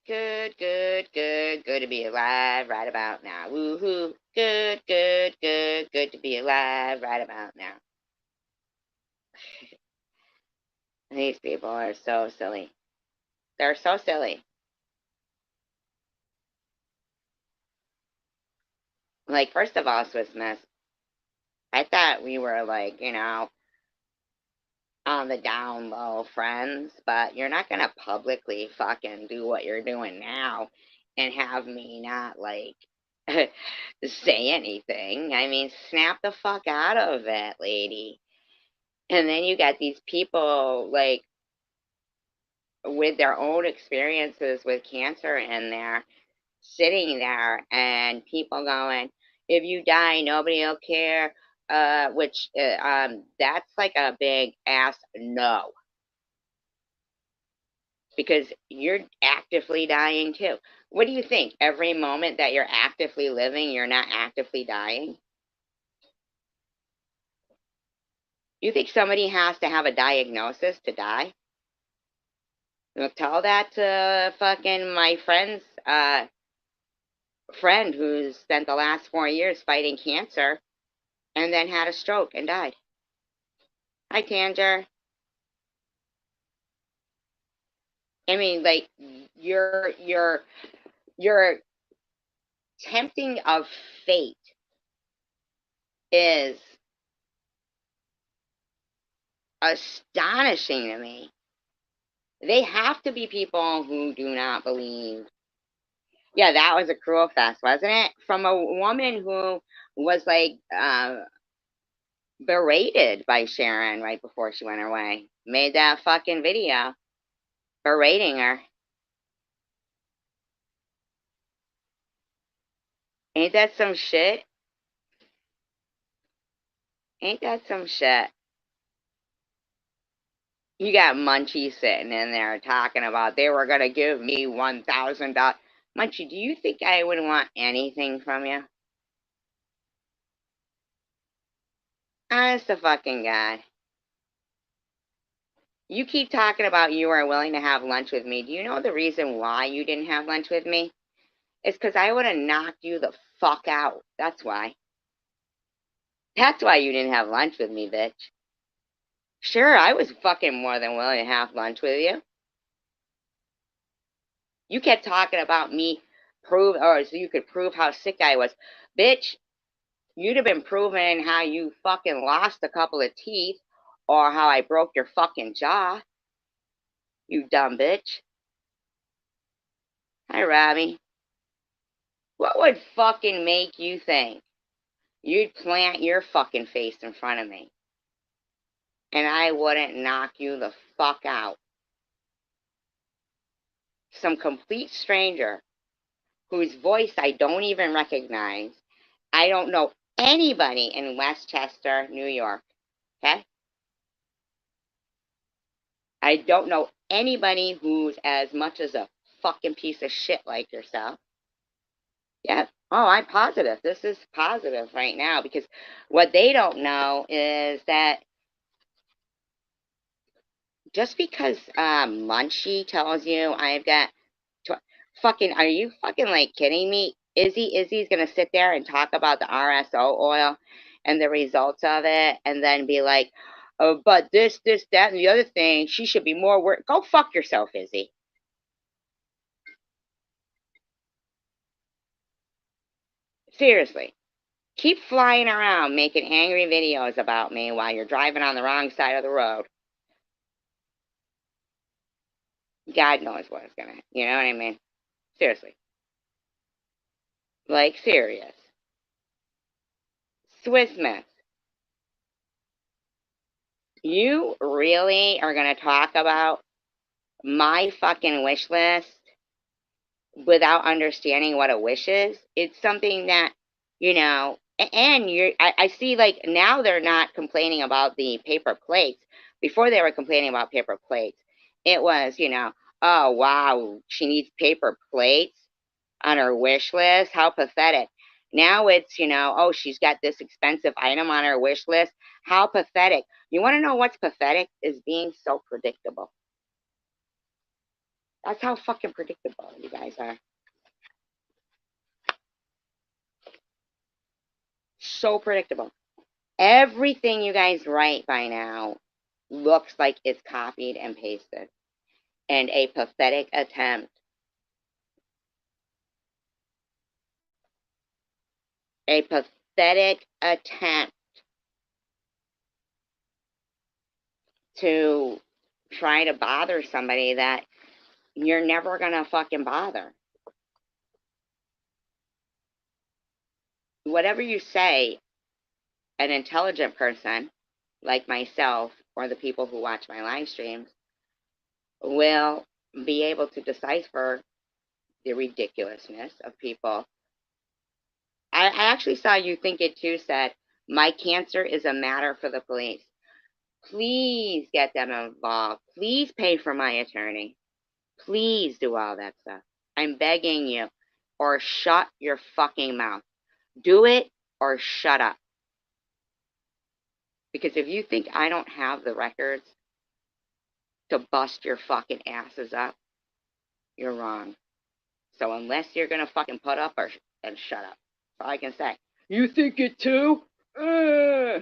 Good, good, good, good to be alive right about now. Woohoo. Good, good, good, good to be alive right about now. These people are so silly. They're so silly. Like, first of all, Swiss Miss, I thought we were like, on the down low friends, but you're not gonna publicly fucking do what you're doing now and have me not like say anything. I mean, snap the fuck out of it, lady. And then you got these people like with their own experiences with cancer in there, sitting there, and people going, if you die, nobody will care. Which that's like a big ass no, because you're actively dying too. What do you think? Every moment that you're actively living, you're not actively dying? You think somebody has to have a diagnosis to die? Well, tell that to fucking my friend who's spent the last 4 years fighting cancer and then had a stroke and died. Hi, Tanger. I mean, like your tempting of fate is astonishing to me. They have to be people who do not believe. Yeah, that was a cruel fest, wasn't it? From a woman who was like berated by Sharon right before she went away. Made that fucking video berating her. Ain't that some shit? Ain't that some shit? You got Munchie sitting in there talking about they were going to give me $1,000. Munchie, do you think I would want anything from you? Honest to fucking God. You keep talking about you are willing to have lunch with me. Do you know the reason why you didn't have lunch with me? It's because I would have knocked you the fuck out. That's why. That's why you didn't have lunch with me, bitch. Sure, I was fucking more than willing to have lunch with you. You kept talking about me so you could prove how sick I was. Bitch, you'd have been proving how you fucking lost a couple of teeth or how I broke your fucking jaw. You dumb bitch. Hi, Robbie. What would fucking make you think you'd plant your fucking face in front of me and I wouldn't knock you the fuck out? Some complete stranger whose voice I don't even recognize. I don't know anybody in Westchester, New York. Okay? I don't know anybody who's as much as a fucking piece of shit like yourself. Yeah. Oh, I'm positive. This is positive right now because what they don't know is that just because Munchie tells you I've got fucking, are you fucking like kidding me? Izzy's gonna sit there and talk about the RSO oil and the results of it, and then be like, oh, but this, that, and the other thing, she should be more work. Go fuck yourself, Izzy. Seriously. Keep flying around making angry videos about me while you're driving on the wrong side of the road. God knows what it's gonna, you know what I mean? Seriously. Like, serious. Swiss Miss, you really are gonna talk about my fucking wish list without understanding what a wish is? It's something that, and I see like now they're not complaining about the paper plates. Before they were complaining about paper plates. It was, oh wow, she needs paper plates on her wish list. How pathetic. Now it's, oh, she's got this expensive item on her wish list. How pathetic. You want to know what's pathetic? Is being so predictable. That's how fucking predictable you guys are. So predictable. Everything you guys write by now looks like it's copied and pasted. And a pathetic attempt. A pathetic attempt to try to bother somebody that you're never gonna fucking bother. Whatever you say, an intelligent person like myself or the people who watch my live streams will be able to decipher the ridiculousness of people. I actually saw You Think It Too said, my cancer is a matter for the police. Please get them involved. Please pay for my attorney. Please do all that stuff. I'm begging you. Or shut your fucking mouth. Do it or shut up. Because if you think I don't have the records to bust your fucking asses up, you're wrong. So unless you're going to fucking put up and shut up. That's all I can say. You think it too? Oh,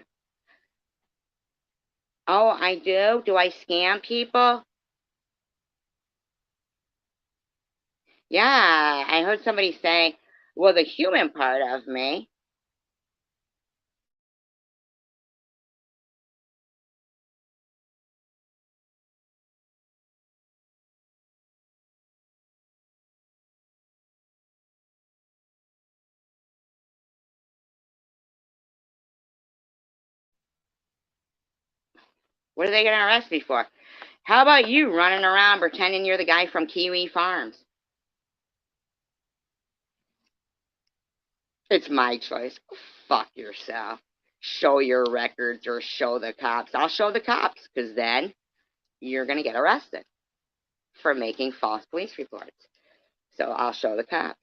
I do? Do I scam people? Yeah, I heard somebody say, well, the human part of me. What are they going to arrest me for? How about you running around pretending you're the guy from Kiwi Farms? It's my choice. Fuck yourself. Show your records or show the cops. I'll show the cops because then you're going to get arrested for making false police reports. So I'll show the cops.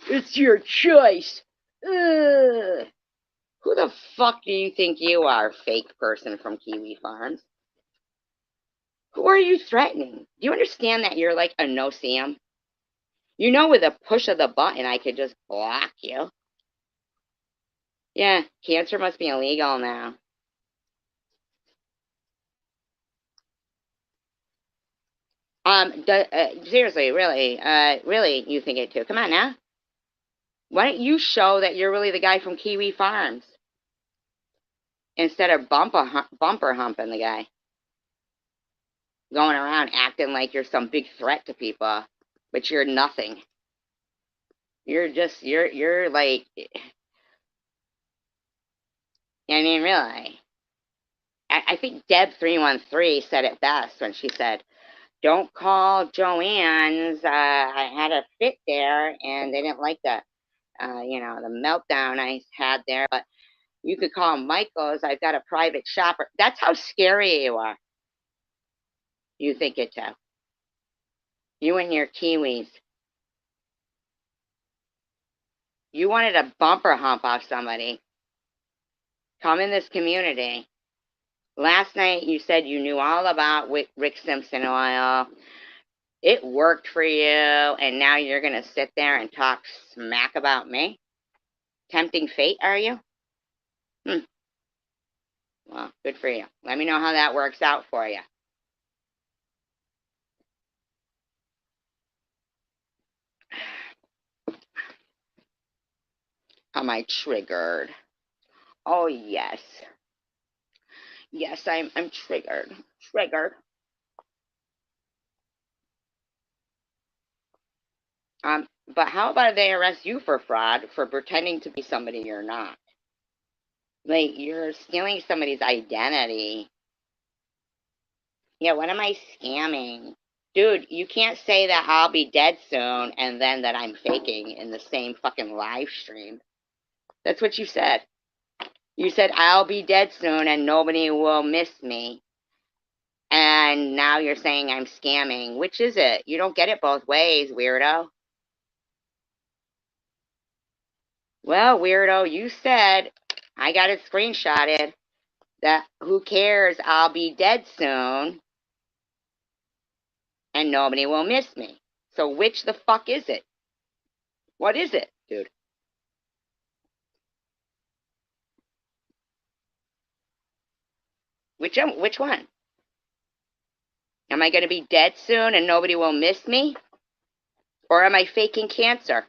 It's your choice. Ugh. Who the fuck do you think you are, fake person from Kiwi Farms? Who are you threatening? Do you understand that you're like a no-see-em? You know with a push of the button I could just block you. Yeah, cancer must be illegal now. Seriously, really, You Think It Too. Come on now. Why don't you show that you're really the guy from Kiwi Farms instead of bumper humping the guy, going around acting like you're some big threat to people, but you're nothing. You're like, I mean, really. I think Deb313 said it best when she said, don't call Joanne's. I had a fit there, and they didn't like the meltdown I had there, but you could call Michael's. I've got a private shopper. That's how scary you are. You think it too. You and your Kiwis. You wanted a bumper hump off somebody. Come in this community. Last night you said you knew all about Rick Simpson oil. It worked for you, and now you're going to sit there and talk smack about me? Tempting fate, are you? Well, good for you. Let me know how that works out for you. Am I triggered? Oh, yes. Yes, I'm triggered. Triggered. But how about they arrest you for fraud for pretending to be somebody you're not? Like, you're stealing somebody's identity. Yeah, what am I scamming? Dude, you can't say that I'll be dead soon and then that I'm faking in the same fucking live stream. That's what you said. You said I'll be dead soon and nobody will miss me. And now you're saying I'm scamming. Which is it? You don't get it both ways, weirdo. Well, weirdo, you said, I got it screenshotted, that who cares, I'll be dead soon. and nobody will miss me. So which the fuck is it? What is it, dude? Which one? Am I going to be dead soon and nobody will miss me? Or am I faking cancer?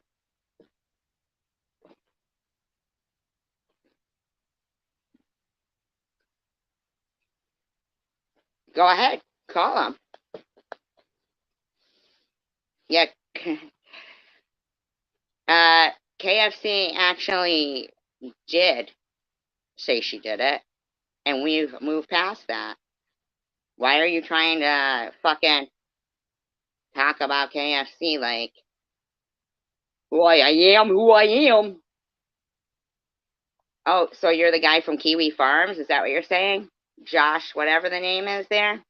Go ahead. Call them. Yeah. Uh, KFC actually did say she did it, and we've moved past that. Why are you trying to fucking talk about KFC like who I am, who I am? Oh, so you're the guy from Kiwi Farms? Is that what you're saying? Josh, whatever the name is there?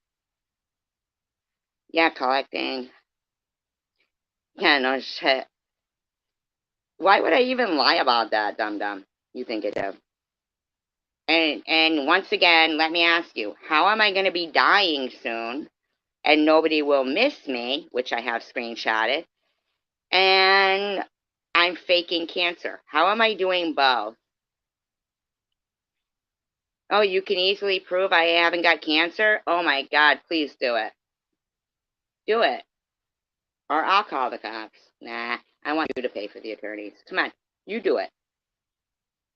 Yeah, collecting. Yeah, no shit. Why would I even lie about that, dum dum? You think it do? And once again, let me ask you, how am I going to be dying soon and nobody will miss me, which I have screenshotted, and I'm faking cancer? How am I doing both? Oh, you can easily prove I haven't got cancer? Oh my God, please do it. Do it. Or I'll call the cops. Nah, I want you to pay for the attorneys. Come on, you do it.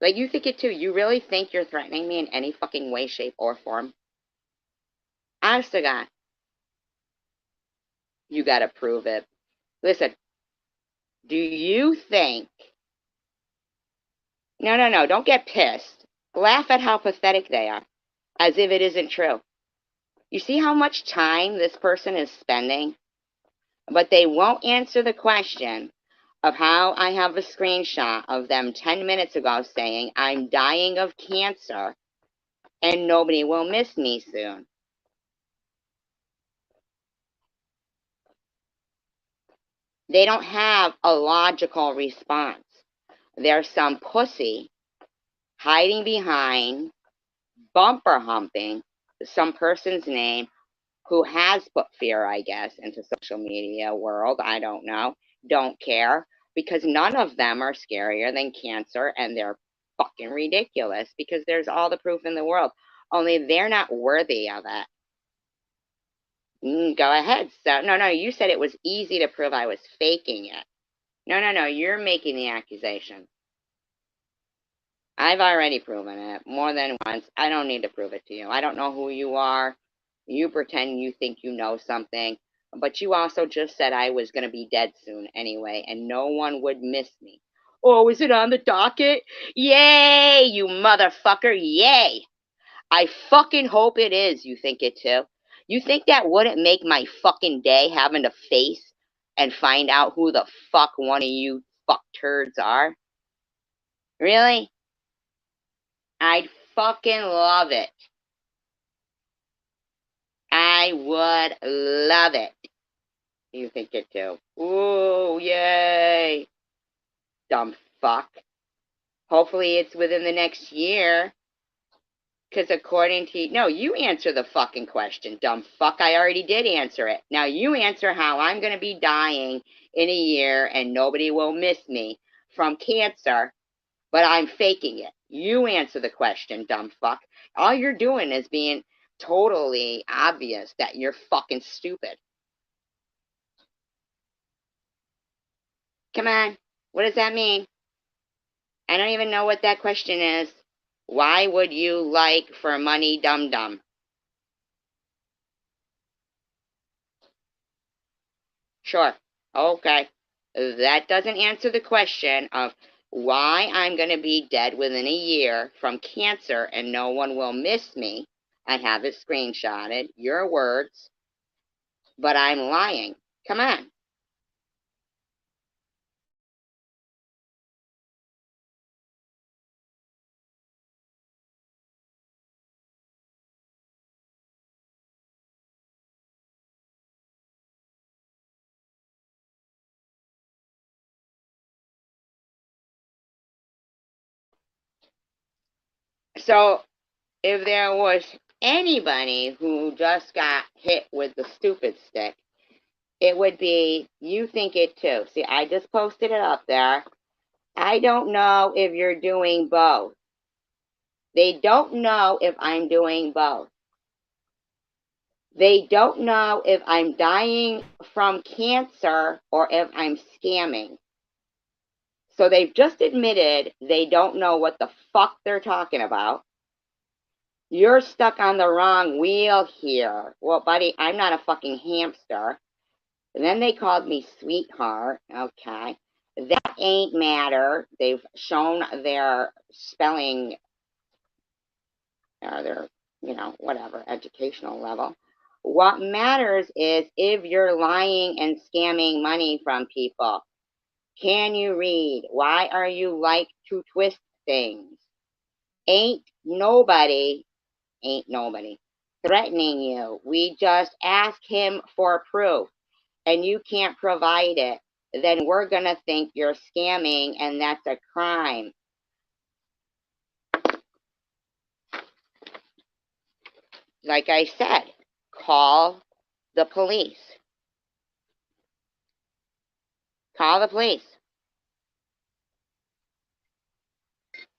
Like, you think it too. You really think you're threatening me in any fucking way, shape, or form? Honest to God, you gotta prove it. Listen, do you think. No, no, no, don't get pissed. Laugh at how pathetic they are, as if it isn't true. You see how much time this person is spending? But they won't answer the question of how I have a screenshot of them 10 minutes ago saying, I'm dying of cancer and nobody will miss me soon. They don't have a logical response. There's some pussy hiding behind, bumper humping some person's name who has put fear, I guess, into social media world. I don't know. Don't care. Because none of them are scarier than cancer, and they're fucking ridiculous because there's all the proof in the world. Only they're not worthy of it. Go ahead. So, no, no, you said it was easy to prove I was faking it. No, no, no, you're making the accusation. I've already proven it more than once. I don't need to prove it to you. I don't know who you are. You pretend you think you know something, but you also just said I was going to be dead soon anyway, and no one would miss me. Oh, is it on the docket? Yay, you motherfucker, yay! I fucking hope it is, you think it too? You think that wouldn't make my fucking day having to face and find out who the fuck one of you fuck turds are? Really? I'd fucking love it. I would love it. You think it too? Ooh, yay. Dumb fuck. Hopefully it's within the next year. Because according to. No, you answer the fucking question, dumb fuck. I already did answer it. Now you answer how I'm going to be dying in a year and nobody will miss me from cancer, but I'm faking it. You answer the question, dumb fuck. All you're doing is being totally obvious that you're fucking stupid. Come on. What does that mean? I don't even know what that question is. Why would you like for money, dum dum? Sure. Okay. That doesn't answer the question of why I'm going to be dead within a year from cancer and no one will miss me. I have it screenshotted, your words, but I'm lying. Come on. So, if there was anybody who just got hit with the stupid stick, it would be, you think it too. See, I just posted it up there. I don't know if you're doing both. They don't know if I'm doing both. They don't know if I'm dying from cancer or if I'm scamming. So they've just admitted they don't know what the fuck they're talking about. You're stuck on the wrong wheel here. Well, buddy, I'm not a fucking hamster. And then they called me sweetheart. Okay. That ain't matter. They've shown their spelling or their, whatever, educational level. What matters is if you're lying and scamming money from people. Can you read? Why are you like to twist things? Ain't nobody threatening you. We just ask him for proof and you can't provide it. Then we're going to think you're scamming and that's a crime. Like I said, call the police. Call the police.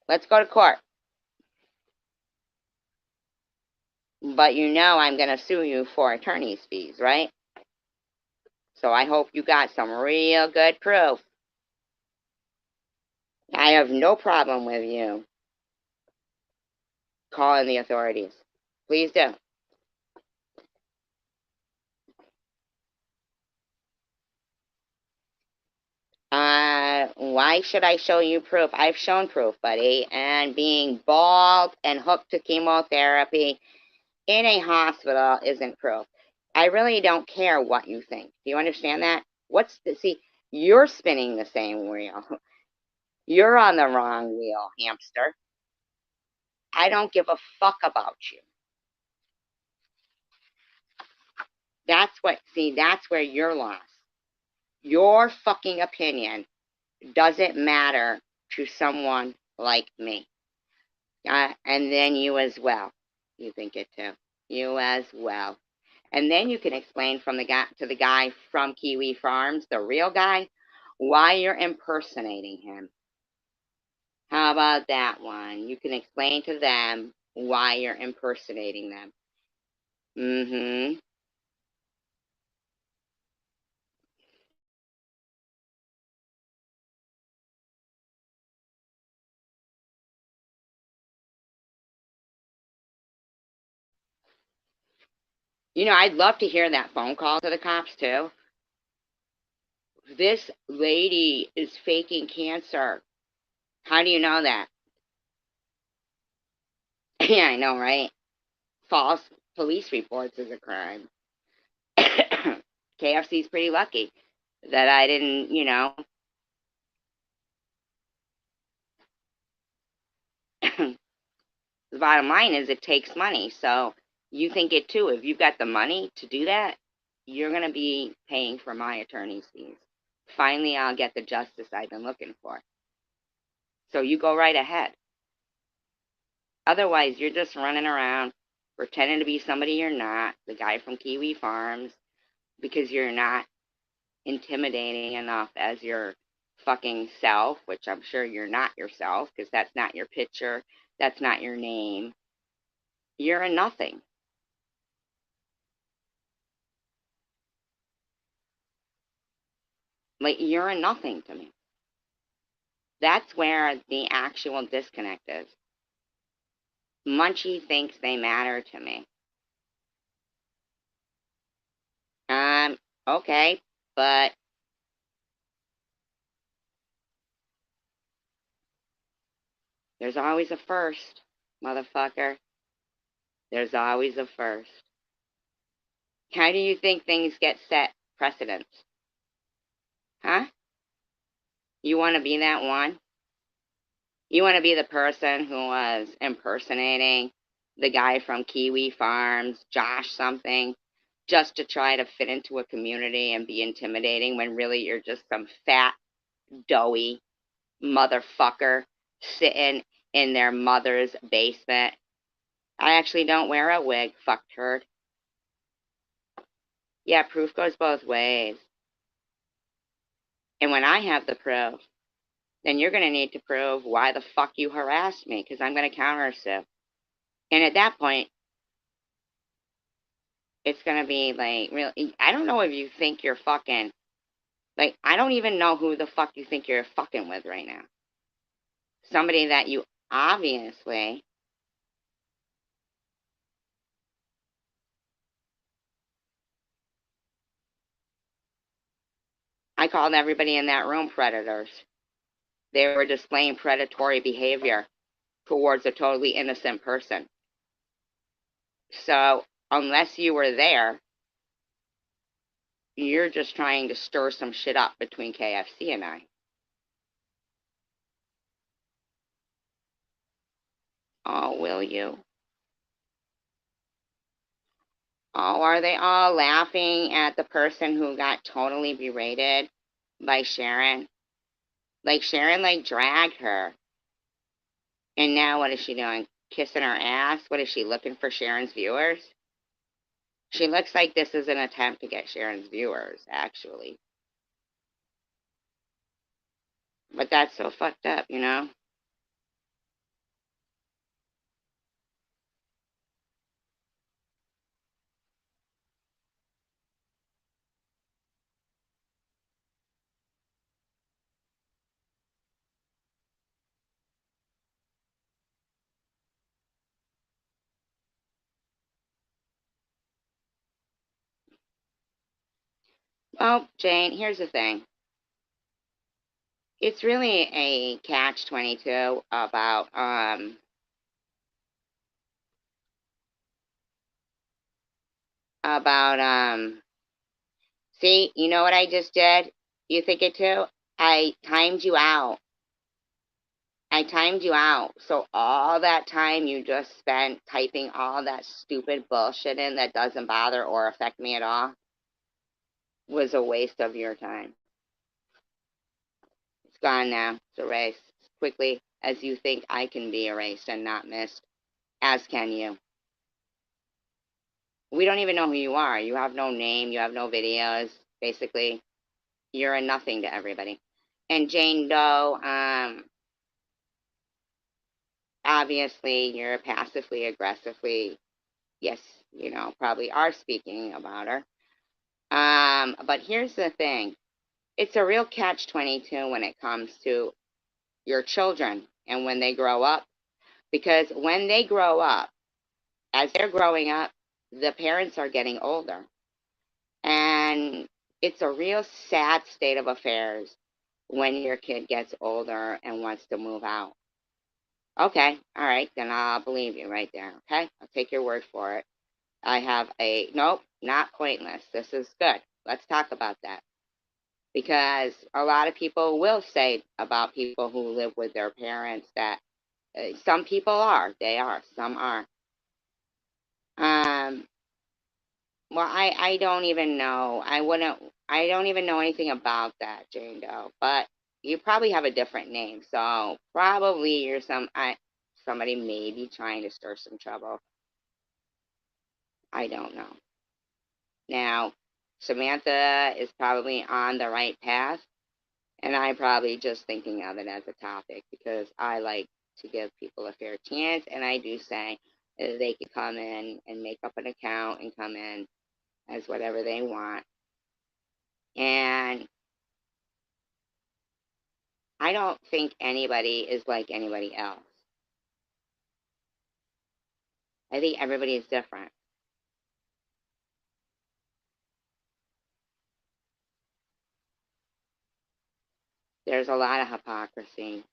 Let's go to court. But you know I'm going to sue you for attorney's fees, right? So I hope you got some real good proof. I have no problem with you calling the authorities. Please do. Why should I show you proof? I've shown proof, buddy. And being bald and hooked to chemotherapy in a hospital isn't proof. I really don't care what you think. Do you understand that? See, you're spinning the same wheel. You're on the wrong wheel, hamster. I don't give a fuck about you. That's where you're lost. Your fucking opinion doesn't matter to someone like me. And then you as well. You think it too. You as well. And then you can explain from the guy to the guy from Kiwi Farms, the real guy, why you're impersonating him. How about that one? You can explain to them why you're impersonating them. Mm-hmm. I'd love to hear that phone call to the cops too. This lady is faking cancer. How do you know that? Yeah, I know, right? False police reports is a crime. KFC's pretty lucky that I didn't, the bottom line is it takes money. So you think it too. If you've got the money to do that, you're going to be paying for my attorney's fees. Finally, I'll get the justice I've been looking for. So you go right ahead. Otherwise, you're just running around pretending to be somebody you're not, the guy from Kiwi Farms, because you're not intimidating enough as your fucking self, which I'm sure you're not yourself, because that's not your picture, that's not your name. You're a nothing. Like, you're a nothing to me. That's where the actual disconnect is. Munchie thinks they matter to me. Okay, but there's always a first, motherfucker. There's always a first. How do you think things get set precedents? Huh? You want to be that one? You want to be the person who was impersonating the guy from Kiwi Farms, Josh something, just to try to fit into a community and be intimidating when really you're just some fat, doughy motherfucker sitting in their mother's basement. I actually don't wear a wig, fuck turd. Yeah, proof goes both ways. And when I have the proof, then you're going to need to prove why the fuck you harassed me, because I'm going to counter sue. And at that point, it's going to be like, real. I don't know if you think you're fucking, like, I don't even know who the fuck you think you're fucking with right now. Somebody that you obviously, I called everybody in that room predators. They were displaying predatory behavior towards a totally innocent person. So, unless you were there, you're just trying to stir some shit up between KFC and I. Oh, will you? Oh, are they all laughing at the person who got totally berated by Sharon? Like, Sharon, like, dragged her. And now what is she doing? Kissing her ass? What is she, looking for Sharon's viewers? She looks like this is an attempt to get Sharon's viewers, actually. But that's so fucked up, you know? Well, Jane, here's the thing. It's really a catch-22 about see, you know what I just did? You think it too? I timed you out. I timed you out. So all that time you just spent typing all that stupid bullshit in that doesn't bother or affect me at all was a waste of your time. It's gone now. It's erased as quickly as you think I can be erased and not missed, as can you. We don't even know who you are. You have no name. You have no videos. Basically, you're a nothing to everybody. And Jane Doe, obviously, you're passively, aggressively, yes, you know, probably are speaking about her. But here's the thing. It's a real catch-22 when it comes to your children and when they grow up. Because when they grow up, as they're growing up, the parents are getting older. And it's a real sad state of affairs when your kid gets older and wants to move out. Okay, all right, then I'll believe you right there. Okay, I'll take your word for it. I have a nope, not pointless. This is good. Let's talk about that. Because a lot of people will say about people who live with their parents that some people are, they are, some are. Um, well, I don't even know. I don't even know anything about that, Jane Doe. But you probably have a different name, so probably you're somebody maybe trying to stir some trouble. I don't know. Now, Samantha is probably on the right path, and I'm probably just thinking of it as a topic because I like to give people a fair chance, and I do say they can come in and make up an account and come in as whatever they want. And I don't think anybody is like anybody else. I think everybody is different. There's a lot of hypocrisy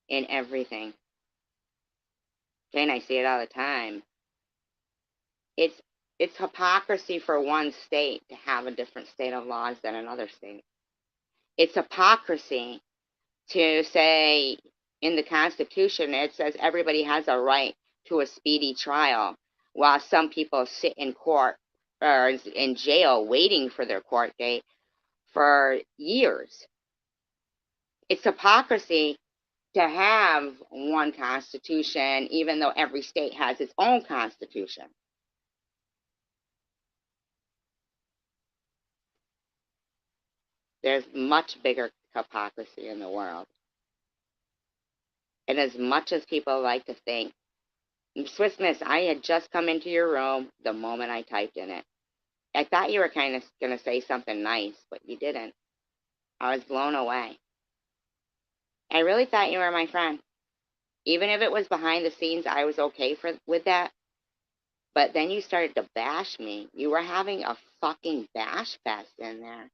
in everything. Jane, I see it all the time. It's it's hypocrisy for one state to have a different state of laws than another state. It's hypocrisy to say in the Constitution it says everybody has a right to a speedy trial, while some people sit in court or in jail waiting for their court date for years. It's hypocrisy to have one constitution, even though every state has its own constitution. There's much bigger hypocrisy in the world. And as much as people like to think, Swiss Miss, I had just come into your room the moment I typed in it. I thought you were kind of going to say something nice, but you didn't. I was blown away. I really thought you were my friend. Even if it was behind the scenes, I was okay with that. But then you started to bash me. You were having a fucking bash fest in there.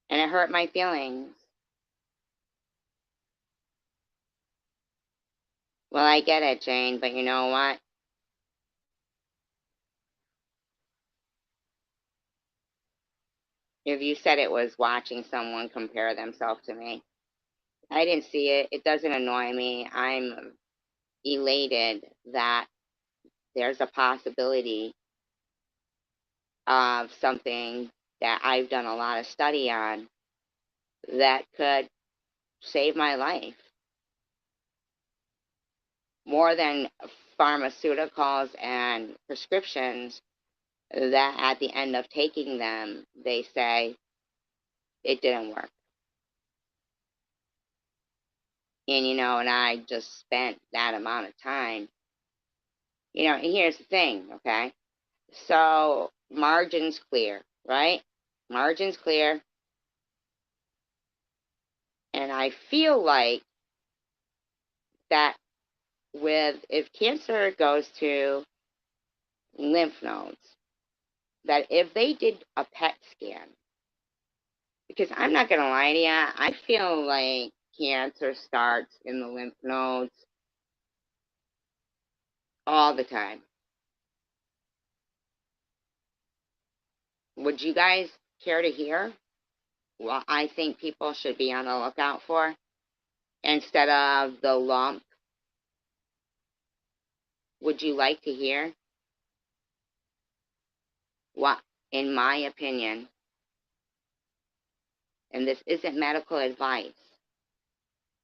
And it hurt my feelings. Well, I get it, Jane, but you know what? If you said it was watching someone compare themselves to me, I didn't see it. It doesn't annoy me. I'm elated that there's a possibility of something that I've done a lot of study on that could save my life more than pharmaceuticals and prescriptions that at the end of taking them, they say it didn't work. And I just spent that amount of time. And here's the thing, okay? So, margin's clear, right? Margin's clear. And I feel like that if cancer goes to lymph nodes, that if they did a PET scan, because I'm not going to lie to you, I feel like cancer starts in the lymph nodes all the time. Would you guys care to hear what I think people should be on the lookout for instead of the lump? Would you like to hear what, in my opinion, and this isn't medical advice,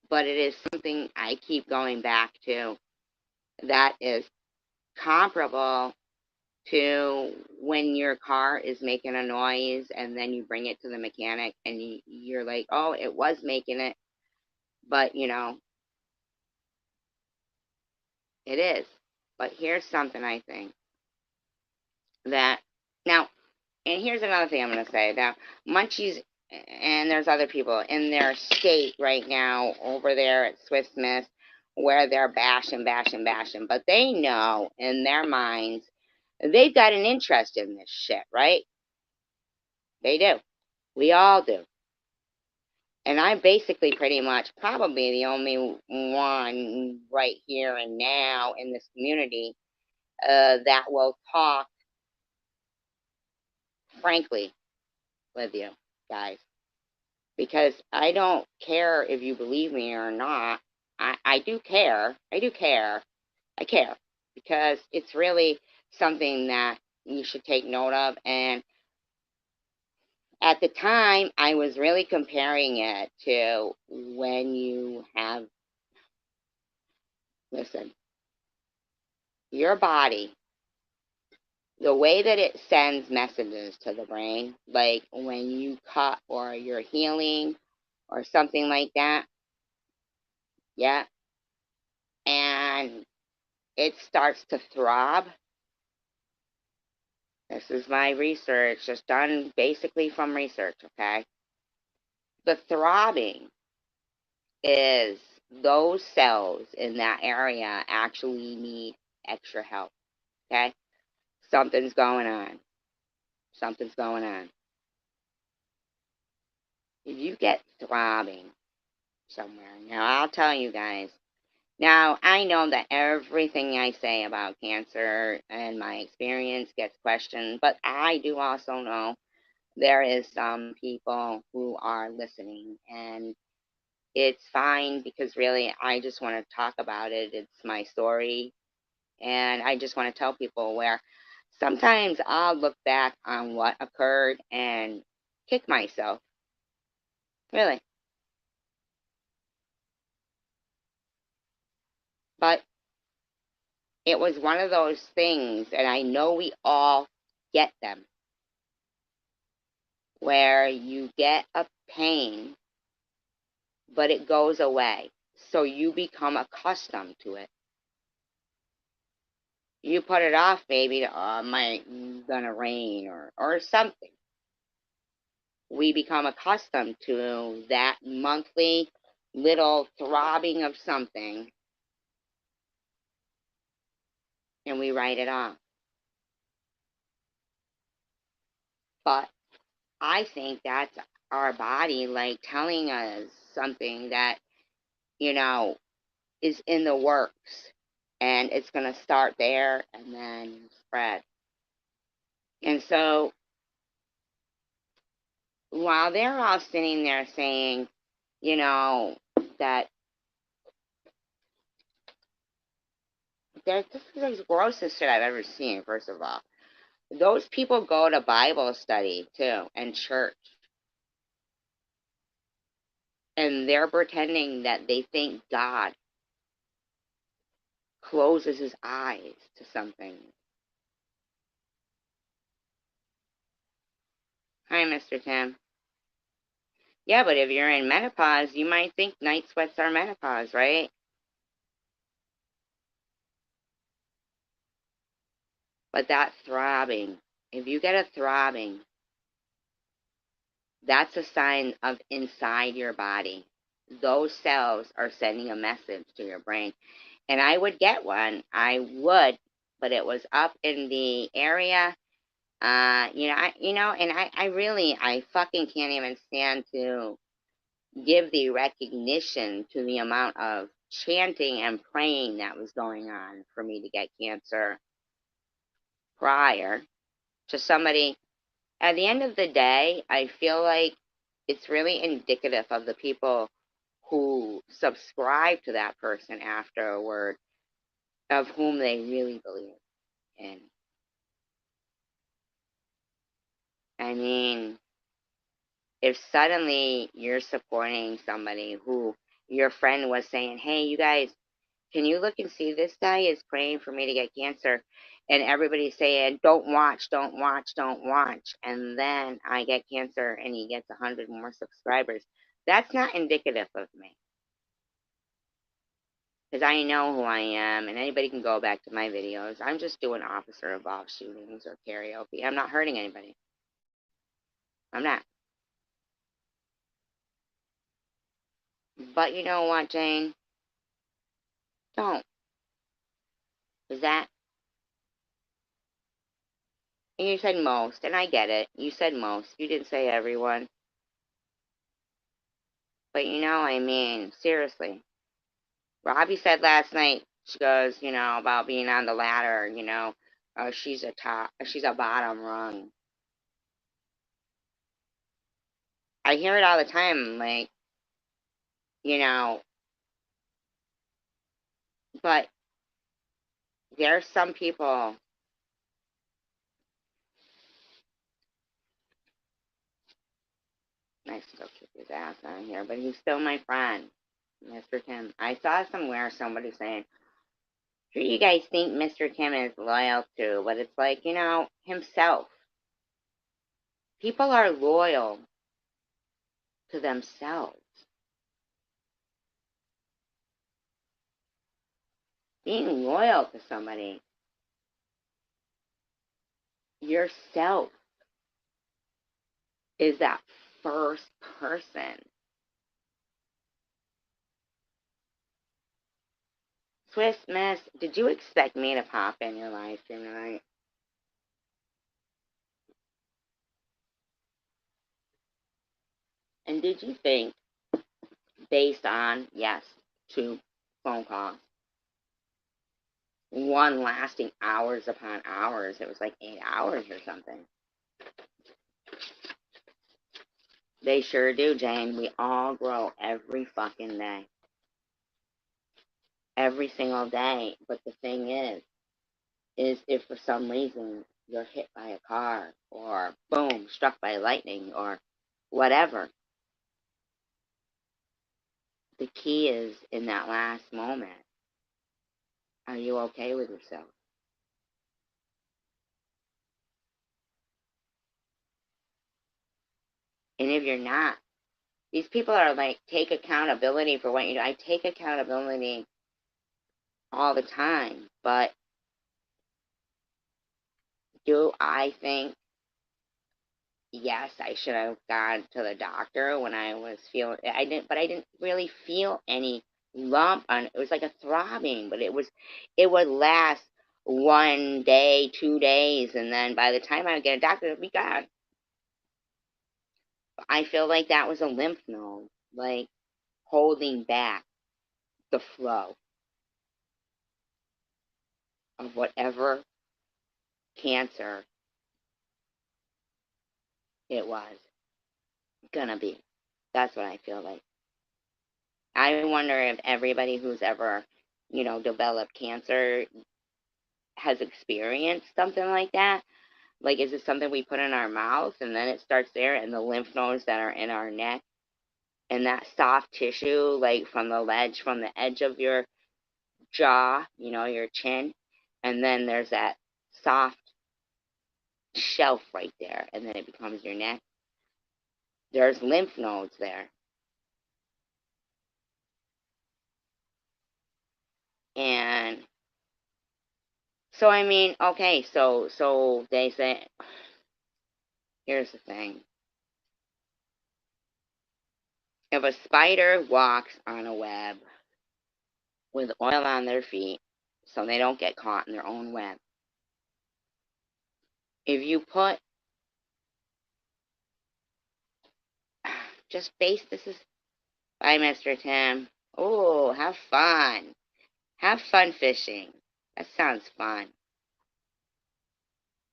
but it is something I keep going back to that is comparable to when your car is making a noise and then you bring it to the mechanic and you're like, oh, it was making it, but it is. But here's something I think that now, and here's another thing I'm going to say. Now, Munchies, and there's other people in their state right now over there at Swiss Miss where they're bashing, bashing, bashing, but they know in their minds they've got an interest in this shit, right? They do. We all do. And I'm basically pretty much probably the only one right here and now in this community that will talk frankly with you guys. Because I don't care if you believe me or not. I do care. I do care. I care. Because it's really something that you should take note of. And at the time, I was really comparing it to when you have, listen, your body, the way that it sends messages to the brain, like when you cut or you're healing or something like that, yeah, and it starts to throb. This is my research, just done basically from research, okay? The throbbing is those cells in that area actually need extra help, okay? Something's going on. Something's going on. If you get throbbing somewhere, now I'll tell you guys. Now, I know that everything I say about cancer and my experience gets questioned, but I do also know there is some people who are listening, and it's fine because really I just want to talk about it. It's my story, and I just want to tell people where sometimes I'll look back on what occurred and kick myself. Really. But it was one of those things, and I know we all get them. where you get a pain, but it goes away. So you become accustomed to it. You put it off, maybe, oh, it might gonna rain or something. We become accustomed to that monthly little throbbing of something, and we write it off. But I think that's our body, like, telling us something that, you know, is in the works, and it's going to start there and then spread. And so while they're all sitting there saying, you know, that this is the grossest shit I've ever seen, first of all. Those people go to Bible study too and church, and they're pretending that they think God closes his eyes to something. Hi, Mr. Tim. Yeah, but if you're in menopause, you might think night sweats are menopause, right? But that throbbing, if you get a throbbing, that's a sign of inside your body. Those cells are sending a message to your brain. And I would get one. I would, but it was up in the area. I fucking can't even stand to give the recognition to the amount of chanting and praying that was going on for me to get cancer prior to somebody. At the end of the day, I feel like it's really indicative of the people who subscribe to that person afterward, of whom they really believe in. I mean, if suddenly you're supporting somebody who your friend was saying, hey, you guys, can you look and see this guy is praying for me to get cancer? And everybody's saying, don't watch, don't watch, don't watch. And then I get cancer and he gets 100 more subscribers. That's not indicative of me. Because I know who I am, and anybody can go back to my videos. I'm just doing officer-involved shootings or karaoke. I'm not hurting anybody. I'm not. But you know what, Jane? Don't. Is that? And you said most, and I get it. You said most. You didn't say everyone. But I mean, seriously. Robbie said last night, she goes, about being on the ladder, she's a bottom rung. I hear it all the time, like, but there's some people. Nice to go kick his ass on here, but he's still my friend, Mr. Kim. I saw somewhere somebody saying, who do you guys think Mr. Kim is loyal to? But it's like, himself. People are loyal to themselves. Being loyal to somebody, yourself, is that first person. Swiss Miss, did you expect me to pop in your live stream tonight? And did you think, based on, yes, 2 phone calls, one lasting hours upon hours, it was like 8 hours or something. They sure do, Jane. We all grow every fucking day. Every single day. But the thing is if for some reason you're hit by a car or boom, struck by lightning or whatever, the key is in that last moment. Are you okay with yourself? And if you're not, these people are like, take accountability for what you do. I take accountability all the time, but do I think, yes, I should have gone to the doctor when I was feeling, I didn't really feel any lump on, it was like a throbbing, but it would last 1 day, 2 days, and then by the time I would get a doctor, it would be gone. I feel like that was a lymph node, like holding back the flow of whatever cancer it was gonna be. That's what I feel like. I wonder if everybody who's ever, developed cancer has experienced something like that. Like, is it something we put in our mouth and then it starts there, and the lymph nodes that are in our neck and that soft tissue, like from the edge of your jaw, your chin, and then there's that soft shelf right there, and then it becomes your neck. There's lymph nodes there. And so, I mean, okay, so they say, here's the thing. If a spider walks on a web with oil on their feet so they don't get caught in their own web, if you put, just base this is, bye, Mr. Tim. Oh, have fun. Have fun fishing. That sounds fun.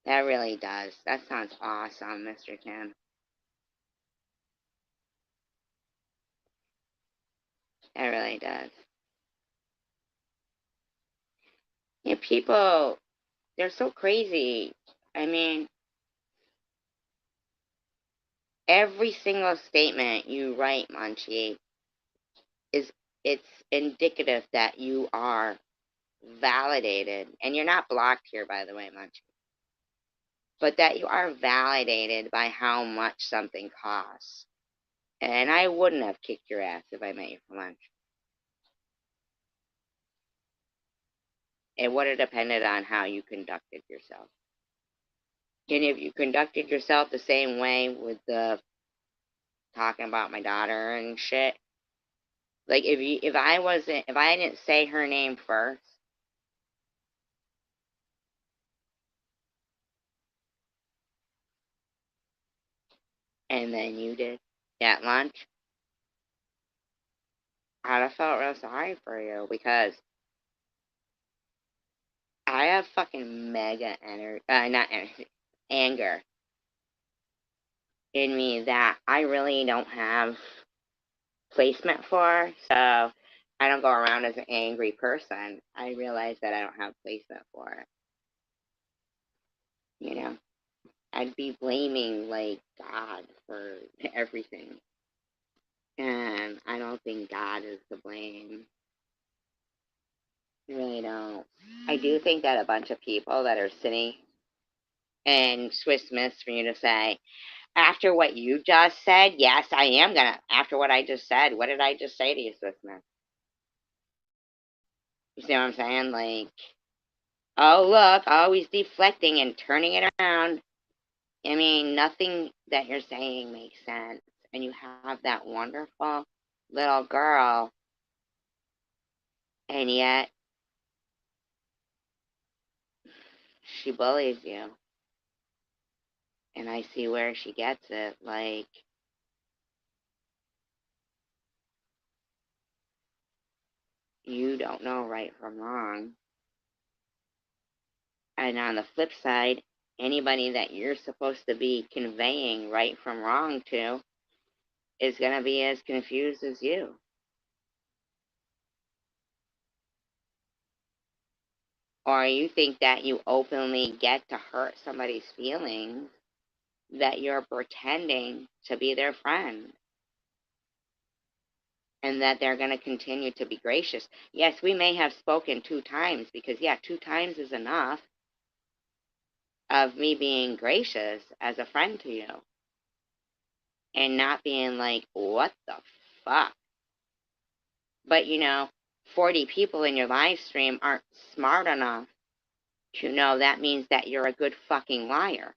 That really does. That sounds awesome, Mr. Tim. That really does. Yeah, people, they're so crazy. I mean, every single statement you write, Munchie, is it's indicative that you are validated, and you're not blocked here, by the way, Munchie, but that you are validated by how much something costs. And I wouldn't have kicked your ass if I met you for lunch. It would have depended on how you conducted yourself. And if you conducted yourself the same way with the talking about my daughter and shit, like if I didn't say her name first, and then you did at lunch, I'd have felt real sorry for you, because I have fucking mega energy, not energy, anger in me that I really don't have placement for. So I don't go around as an angry person. I realize that I don't have placement for it. I'd be blaming like God for everything. And I don't think God is to blame. I really don't. I do think that a bunch of people that are sitting and Swiss Miss for you to say, after what you just said, yes, I am gonna. After what I just said, what did I just say to you, Swiss Miss? You see what I'm saying? Like, oh, look, always deflecting and turning it around. I mean, nothing that you're saying makes sense. And you have that wonderful little girl, and yet she bullies you. And I see where she gets it. Like, you don't know right from wrong. And on the flip side, anybody that you're supposed to be conveying right from wrong to is going to be as confused as you. Or you think that you openly get to hurt somebody's feelings, that you're pretending to be their friend, and that they're going to continue to be gracious. Yes, we may have spoken 2 times, because, yeah, 2 times is enough of me being gracious as a friend to you. and not being like, what the fuck? But 40 people in your live stream aren't smart enough to know that means that you're a good fucking liar.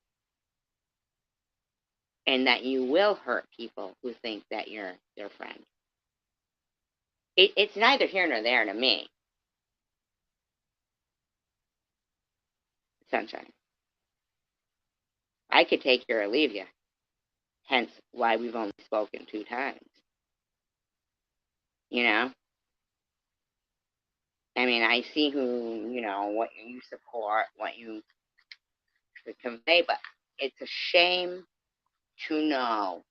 And that you will hurt people who think that you're their friend. It's neither here nor there to me. Sunshine. I could take you or leave you. Hence why we've only spoken 2 times. I mean, I see what you support, what you convey, but it's a shame to know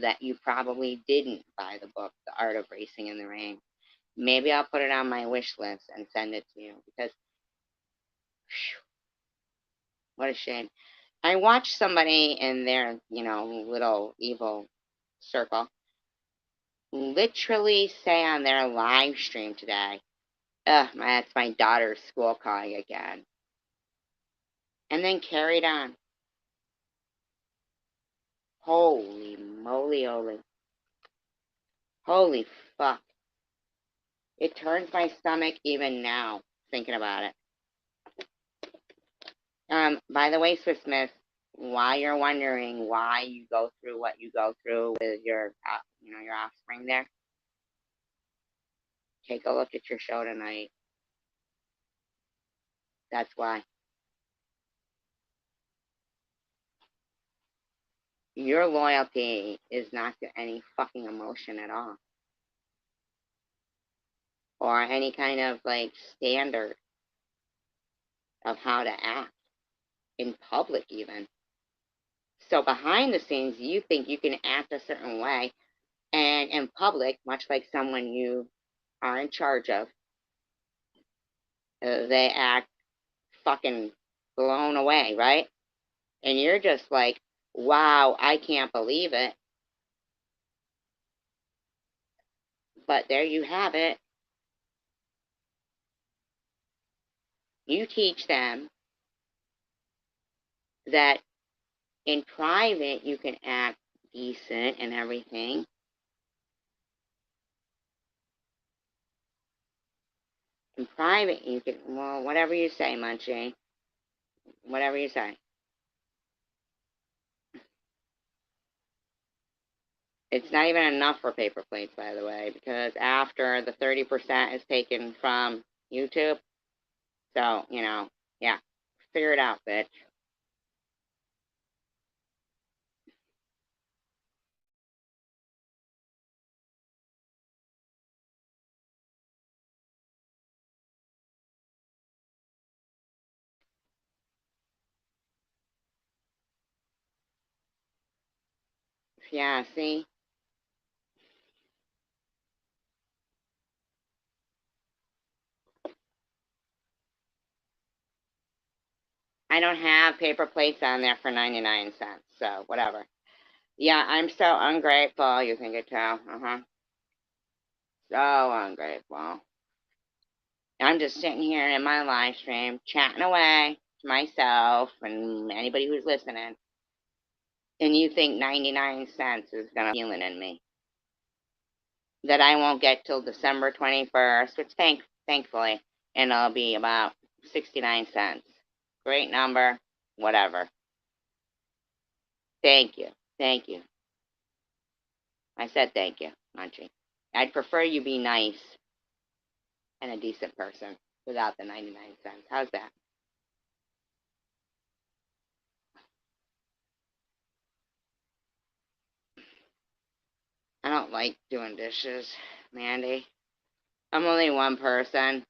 that you probably didn't buy the book, The Art of Racing in the Rain. Maybe I'll put it on my wish list and send it to you, because what a shame. I watched somebody in their, little evil circle literally say on their live stream today, that's my daughter's school calling again. And then carried on. Holy moly, holy. Holy fuck. It turns my stomach even now, thinking about it. By the way, Swiss Miss, while you're wondering why you go through what you go through with your offspring there, take a look at your show tonight. That's why. Your loyalty is not to any fucking emotion at all. Or any kind of standard of how to act in public even. So behind the scenes, you think you can act a certain way, and in public, much like someone you are in charge of, they act fucking blown away, right? And you're just like, wow, I can't believe it. But there you have it. You teach them that in private you can act decent and everything. In private you can, well, whatever you say, Munchie. Whatever you say. It's not even enough for paper plates, by the way, because after the 30% is taken from YouTube, so, yeah, figure it out, bitch. Yeah, see? I don't have paper plates on there for 99 cents, so whatever. Yeah, I'm so ungrateful, you can tell. So ungrateful. I'm just sitting here in my live stream, chatting away to myself and anybody who's listening, and you think 99 cents is going to be healing in me. That I won't get till December 21st, which thankfully, and it'll be about 69 cents. Great number, whatever. Thank you. Thank you. I said thank you, Munchie. I'd prefer you be nice and a decent person without the 99 cents. How's that? I don't like doing dishes, Mandy. I'm only one person.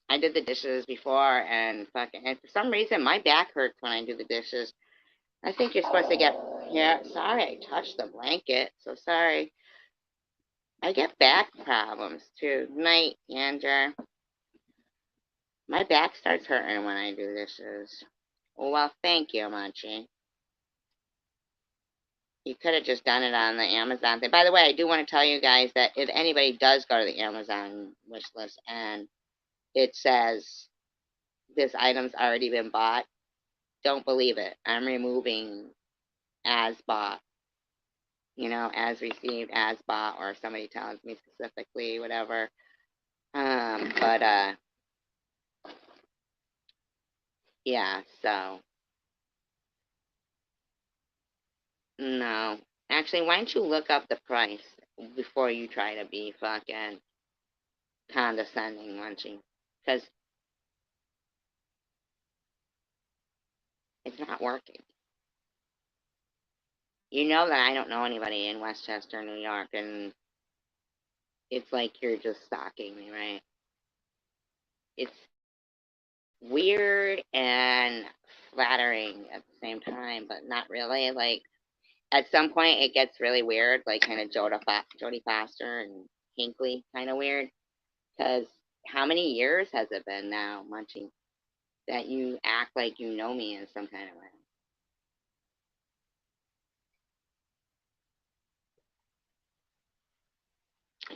I did the dishes before, and for some reason my back hurts when I do the dishes. I think you're supposed to get. Yeah, sorry, I touched the blanket. So sorry. I get back problems too. Night, Andrew. My back starts hurting when I do dishes. Well, thank you, Munchie. You could have just done it on the Amazon thing. By the way, I do want to tell you guys that if anybody does go to the Amazon wish list and it says this item's already been bought, don't believe it. I'm removing as bought. as received, as bought, or somebody tells me specifically, whatever. But yeah, so no. Actually, why don't you look up the price before you try to be fucking condescending, Munchie? Because it's not working. You know that I don't know anybody in Westchester, New York, and it's like you're just stalking me, right? It's weird and flattering at the same time, but not really. Like, at some point, it gets really weird, like kind of Jodie Foster and Hinkley kind of weird. Because how many years has it been now, Munchie, that you act like you know me in some kind of way?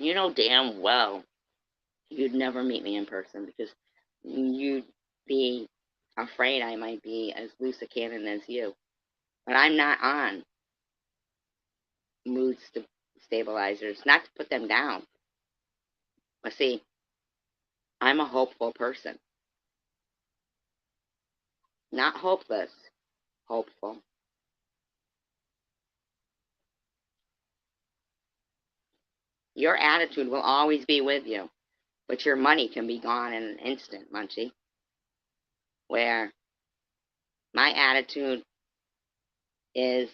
You know damn well you'd never meet me in person because you'd be afraid I might be as loose a cannon as you. But I'm not on mood stabilizers, not to put them down. But see, I'm a hopeful person. Not hopeless, hopeful. Your attitude will always be with you, but your money can be gone in an instant, Munchie. Where my attitude is,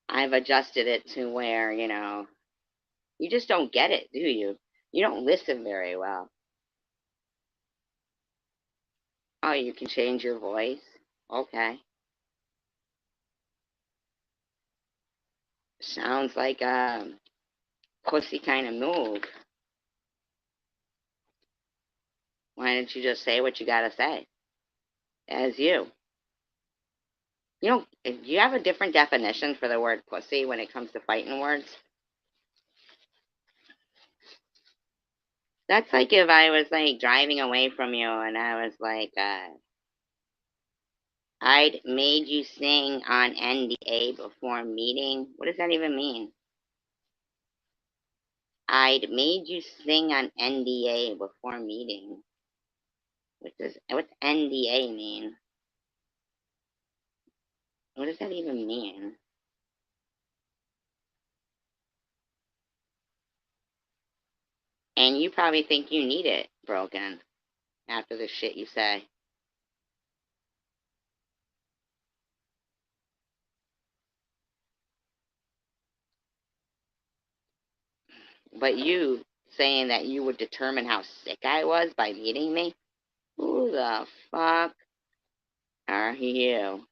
I've adjusted it to where, you just don't get it, do you? You don't listen very well. Oh, you can change your voice? Okay. Sounds like a pussy kind of move. Why don't you just say what you gotta say? As you. Do you have a different definition for the word pussy when it comes to fighting words? That's like if I was like driving away from you and I was like, I'd made you sing on NDA before meeting. What does that even mean? I'd made you sing on NDA before meeting. What's NDA mean? What does that even mean? And you probably think you need it broken after the shit you say. But you saying that you would determine how sick I was by meeting me? Who the fuck are you?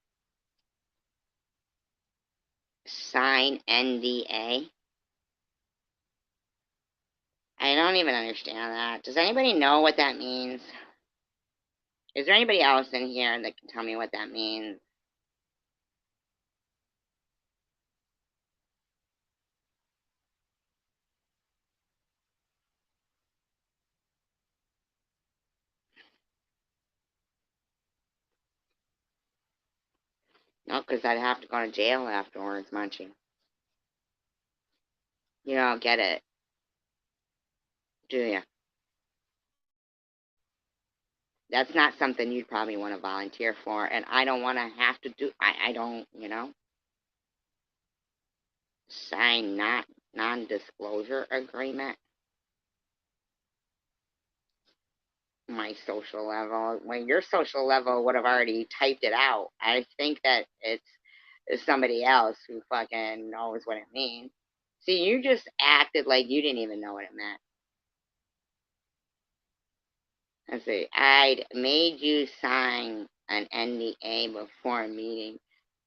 Sign NDA? I don't even understand that. Does anybody know what that means? Is there anybody else in here that can tell me what that means? No, because I'd have to go to jail afterwards, Munchie. You don't get it, do you? That's not something you'd probably want to volunteer for, and I don't want to have to do. I don't, sign not non-disclosure agreement. My social level, when your social level would have already typed it out. I think that it's somebody else who fucking knows what it means. See, you just acted like you didn't even know what it meant. Let's see. I'd made you sign an NDA before a meeting.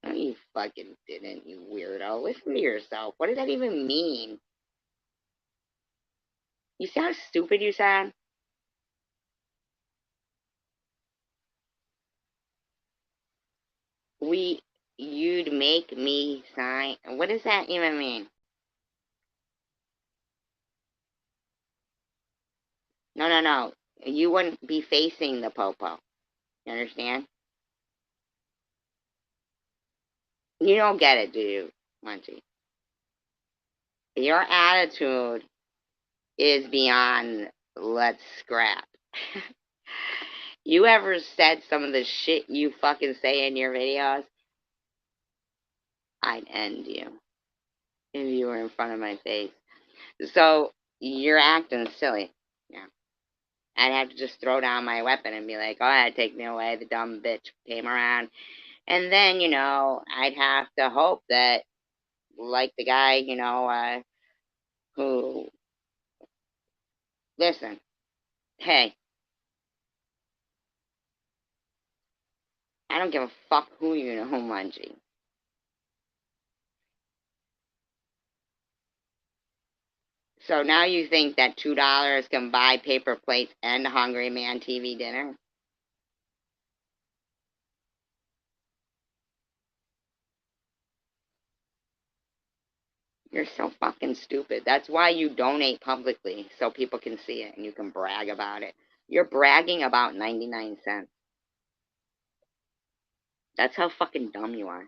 No, you fucking didn't, you weirdo. Listen to yourself. What does that even mean? You see how stupid you sound? We, you'd make me sign. What does that even mean? No, no, no. You wouldn't be facing the popo. You understand? You don't get it, do you? Munchie. Your attitude is beyond let's scrap. You ever said some of the shit you fucking say in your videos? I'd end you if you were in front of my face. So you're acting silly. Yeah. I'd have to just throw down my weapon and be like, go ahead, take me away. The dumb bitch came around. And then, I'd have to hope that, like the guy, who, listen, hey, I don't give a fuck who you know, Munchie. So now you think that $2 can buy paper plates and a Hungry Man TV dinner? You're so fucking stupid. That's why you donate publicly, so people can see it and you can brag about it. You're bragging about 99 cents. That's how fucking dumb you are.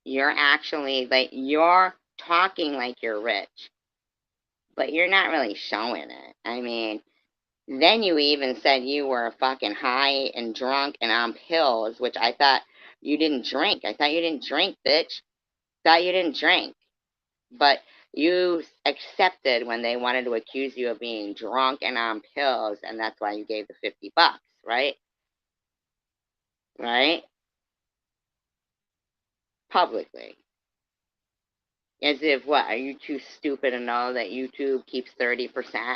You're actually, like, you're talking like you're rich, but you're not really showing it. I mean, then you even said you were fucking high and drunk and on pills, which I thought you didn't drink. I thought you didn't drink, bitch. Thought you didn't drink. But you accepted when they wanted to accuse you of being drunk and on pills, and that's why you gave the $50, right? Right? Publicly. As if what? Are you too stupid to know that YouTube keeps 30%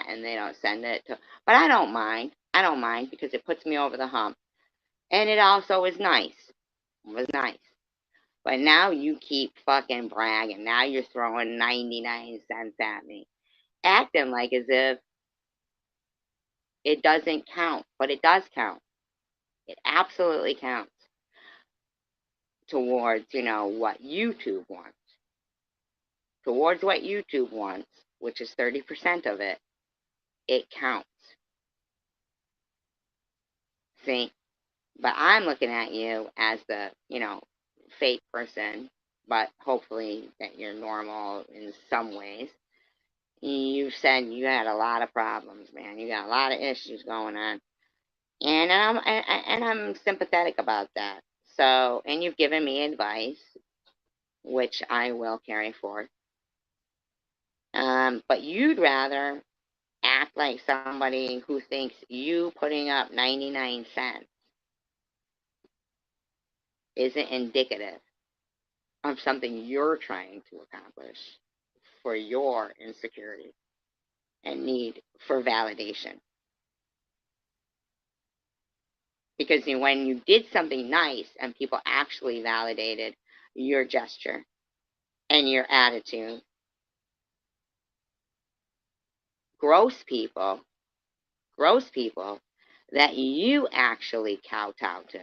and they don't send it to? But I don't mind. I don't mind because it puts me over the hump, and it also is nice. It was nice. But now you keep fucking bragging. Now you're throwing 99 cents at me, acting like as if it doesn't count, but it does count. It absolutely counts towards, what YouTube wants. Towards what YouTube wants, which is 30% of it, it counts. See? But I'm looking at you as the, fake person, but hopefully that you're normal in some ways. You said you had a lot of problems, man. You got a lot of issues going on. And I'm sympathetic about that. So, and you've given me advice, which I will carry forth. But you'd rather act like somebody who thinks you putting up 99 cents isn't indicative of something you're trying to accomplish for your insecurity and need for validation. Because when you did something nice and people actually validated your gesture and your attitude, gross people that you actually kowtowed to,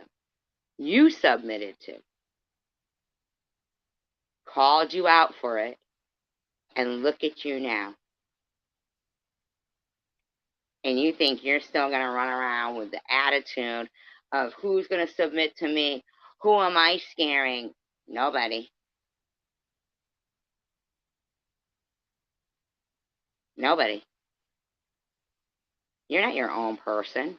you submitted to, called you out for it, and look at you now. And you think you're still going to run around with the attitude of who's going to submit to me? Who am I scaring? Nobody. Nobody. You're not your own person.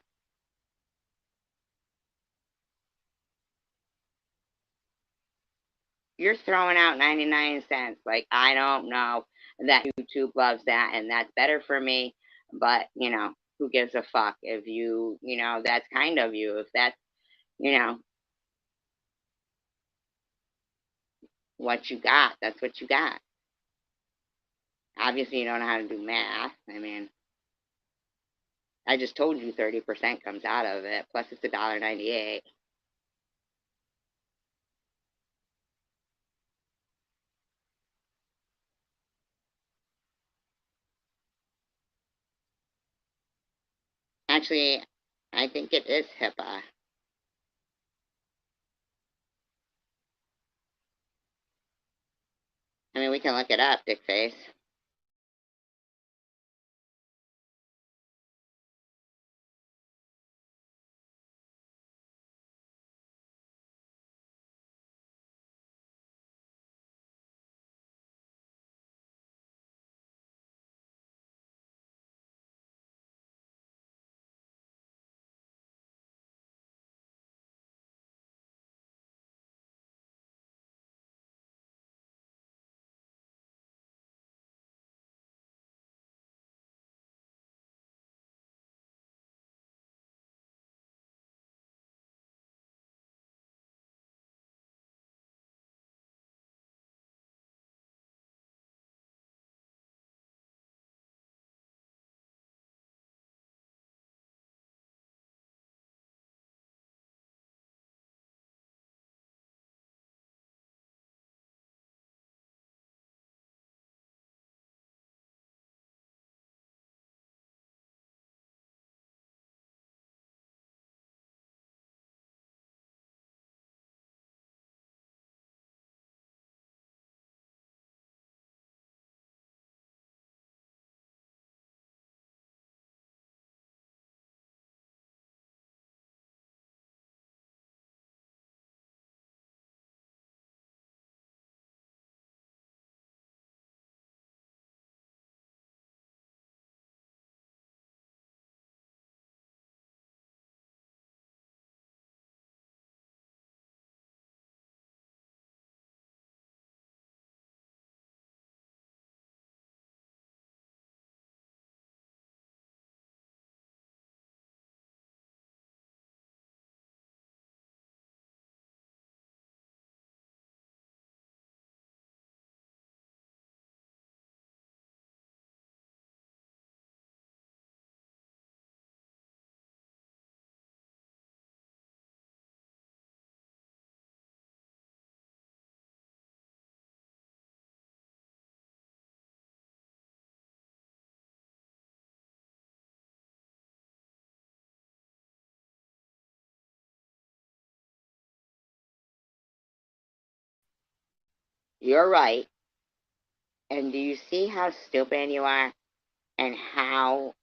You're throwing out 99 cents. Like, I don't know that YouTube loves that and that's better for me. But, who gives a fuck if that's kind of you. If that's, you know, what you got, that's what you got. Obviously, you don't know how to do math. I mean, I just told you 30% comes out of it, plus it's $1.98. Actually, I think it is HIPAA. I mean, we can look it up, dickface. You're right. And do you see how stupid you are and how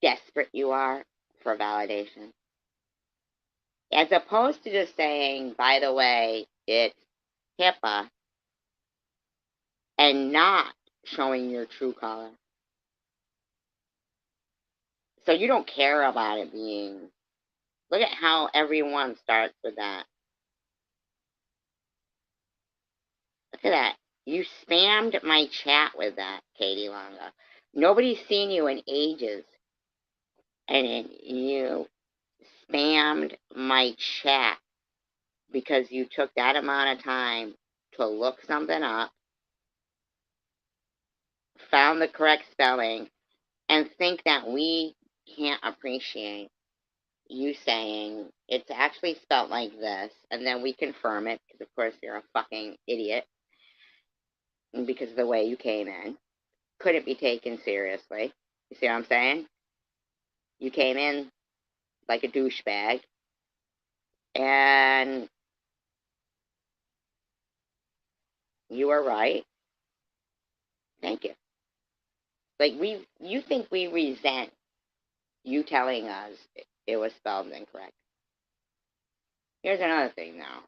desperate you are for validation? As opposed to just saying, by the way, it's HIPAA, and not showing your true color. So you don't care about it being. Look at how everyone starts with that. Look at that. You spammed my chat with that, Katie Longo. Nobody's seen you in ages. And you spammed my chat because you took that amount of time to look something up, found the correct spelling, and think that we can't appreciate you saying it's actually spelled like this, and then we confirm it, because of course you're a fucking idiot, because of the way you came in. Couldn't be taken seriously. You see what I'm saying? You came in like a douchebag, and you were right. Thank you. Like, you think we resent you telling us it was spelled incorrect. Here's another thing, though.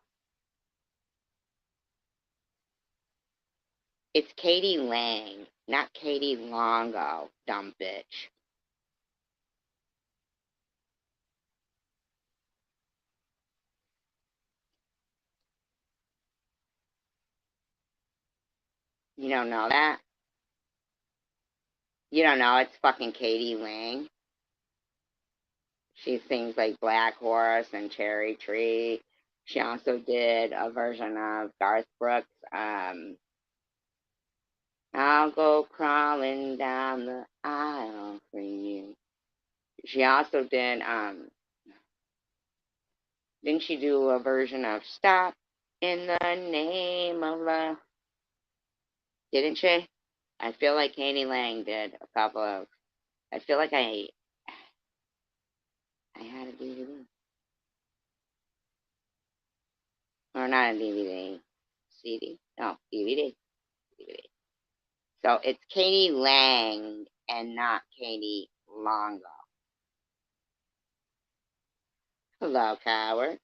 It's Katie Lang, not Katie Longo, dumb bitch. You don't know that? You don't know it's fucking Katie Lang? She sings like Black Horse and Cherry Tree. She also did a version of Garth Brooks' I'll go crawling down the aisle for you. She also did, didn't she do a version of Stop in the Name of Love? Didn't she? I feel like Katie Lang did a couple of, I feel like I had a DVD. Or not a DVD. CD? No, DVD. DVD. So it's Katie Lang and not Katie Longo. Hello, coward.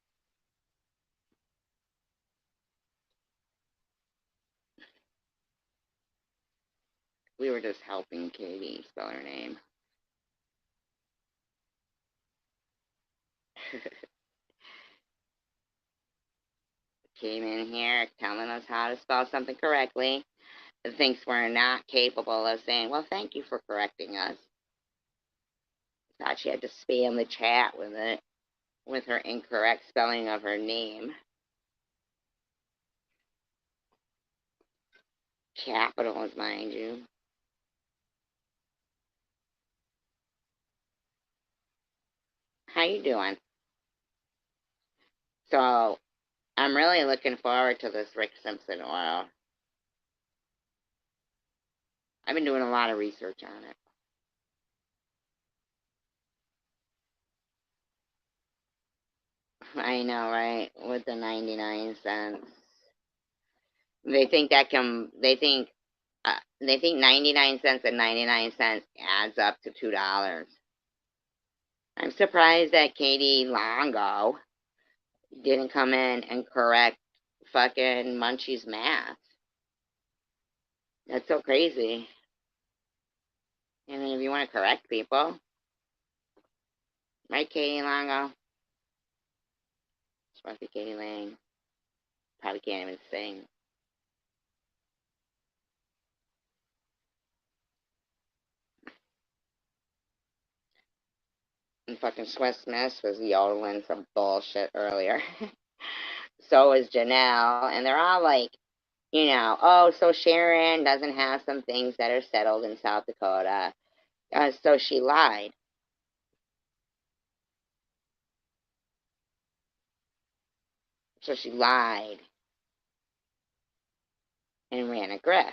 We were just helping Katie spell her name. Came in here telling us how to spell something correctly, and thinks we're not capable of saying, well, thank you for correcting us. Thought she had to spam the chat with it, with her incorrect spelling of her name. Capitals, mind you. How you doing? So, I'm really looking forward to this Rick Simpson oil. I've been doing a lot of research on it. I know, right? With the 99 cents. They think that they think 99 cents and 99 cents adds up to $2. I'm surprised that Katie Longo didn't come in and correct fucking Munchie's math. That's so crazy. I mean, if you want to correct people, right, Katie Longo? It's probably Katie Lang. Probably can't even sing. And fucking Swiss Miss was yodeling some bullshit earlier. So is Janelle, and they're all like, oh, so Sharon doesn't have some things that are settled in South Dakota. So she lied. So she lied and ran a grift.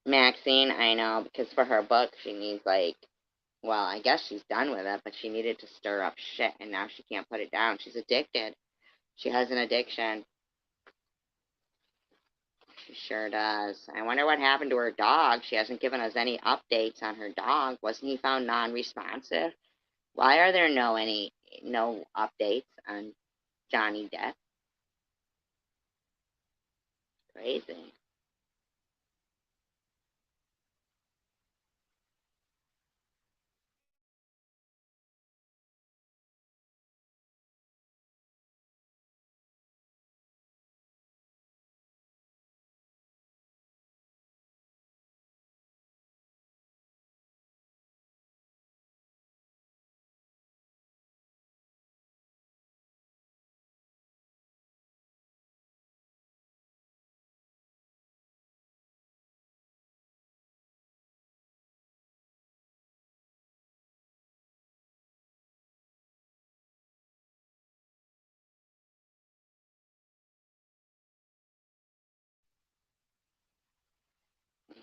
Maxine, I know, because for her book, she needs, like, well, I guess she's done with it, but she needed to stir up shit, and now she can't put it down. She's addicted. She has an addiction. She sure does. I wonder what happened to her dog. She hasn't given us any updates on her dog. Wasn't he found non-responsive? Why are there no updates on Johnny Depp? Crazy.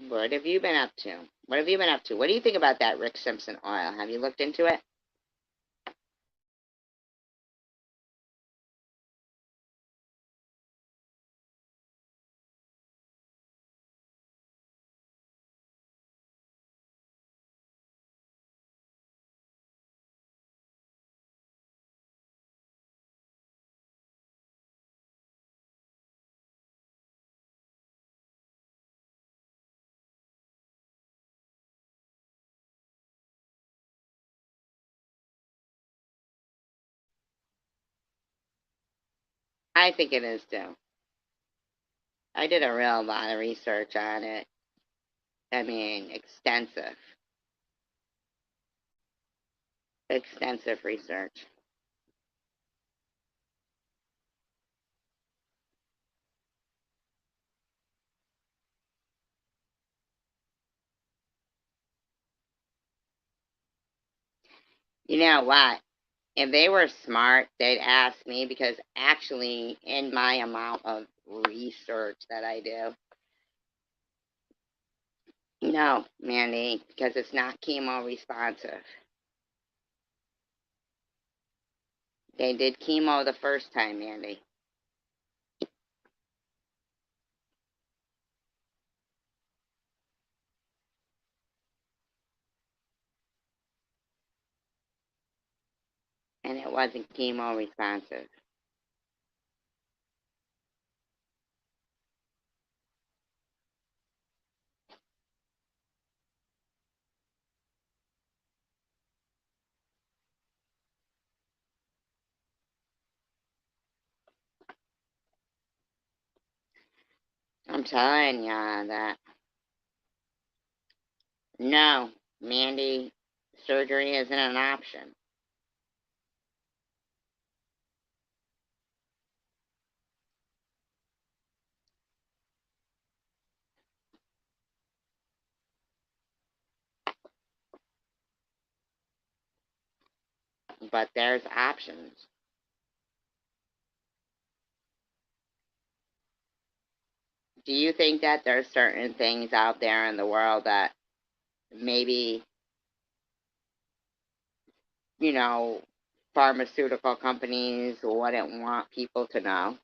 What have you been up to? What have you been up to? What do you think about that Rick Simpson oil? Have you looked into it? I think it is too. I did a real lot of research on it. I mean, extensive research. You know what? If they were smart, they'd ask me because actually, in my amount of research that I do, no, Mandy, because it's not chemo responsive. They did chemo the first time, Mandy, and it wasn't chemo responsive. I'm telling ya that no, Mandy, surgery isn't an option. But there's options. Do you think that there's certain things out there in the world that maybe, you know, pharmaceutical companies wouldn't want people to know?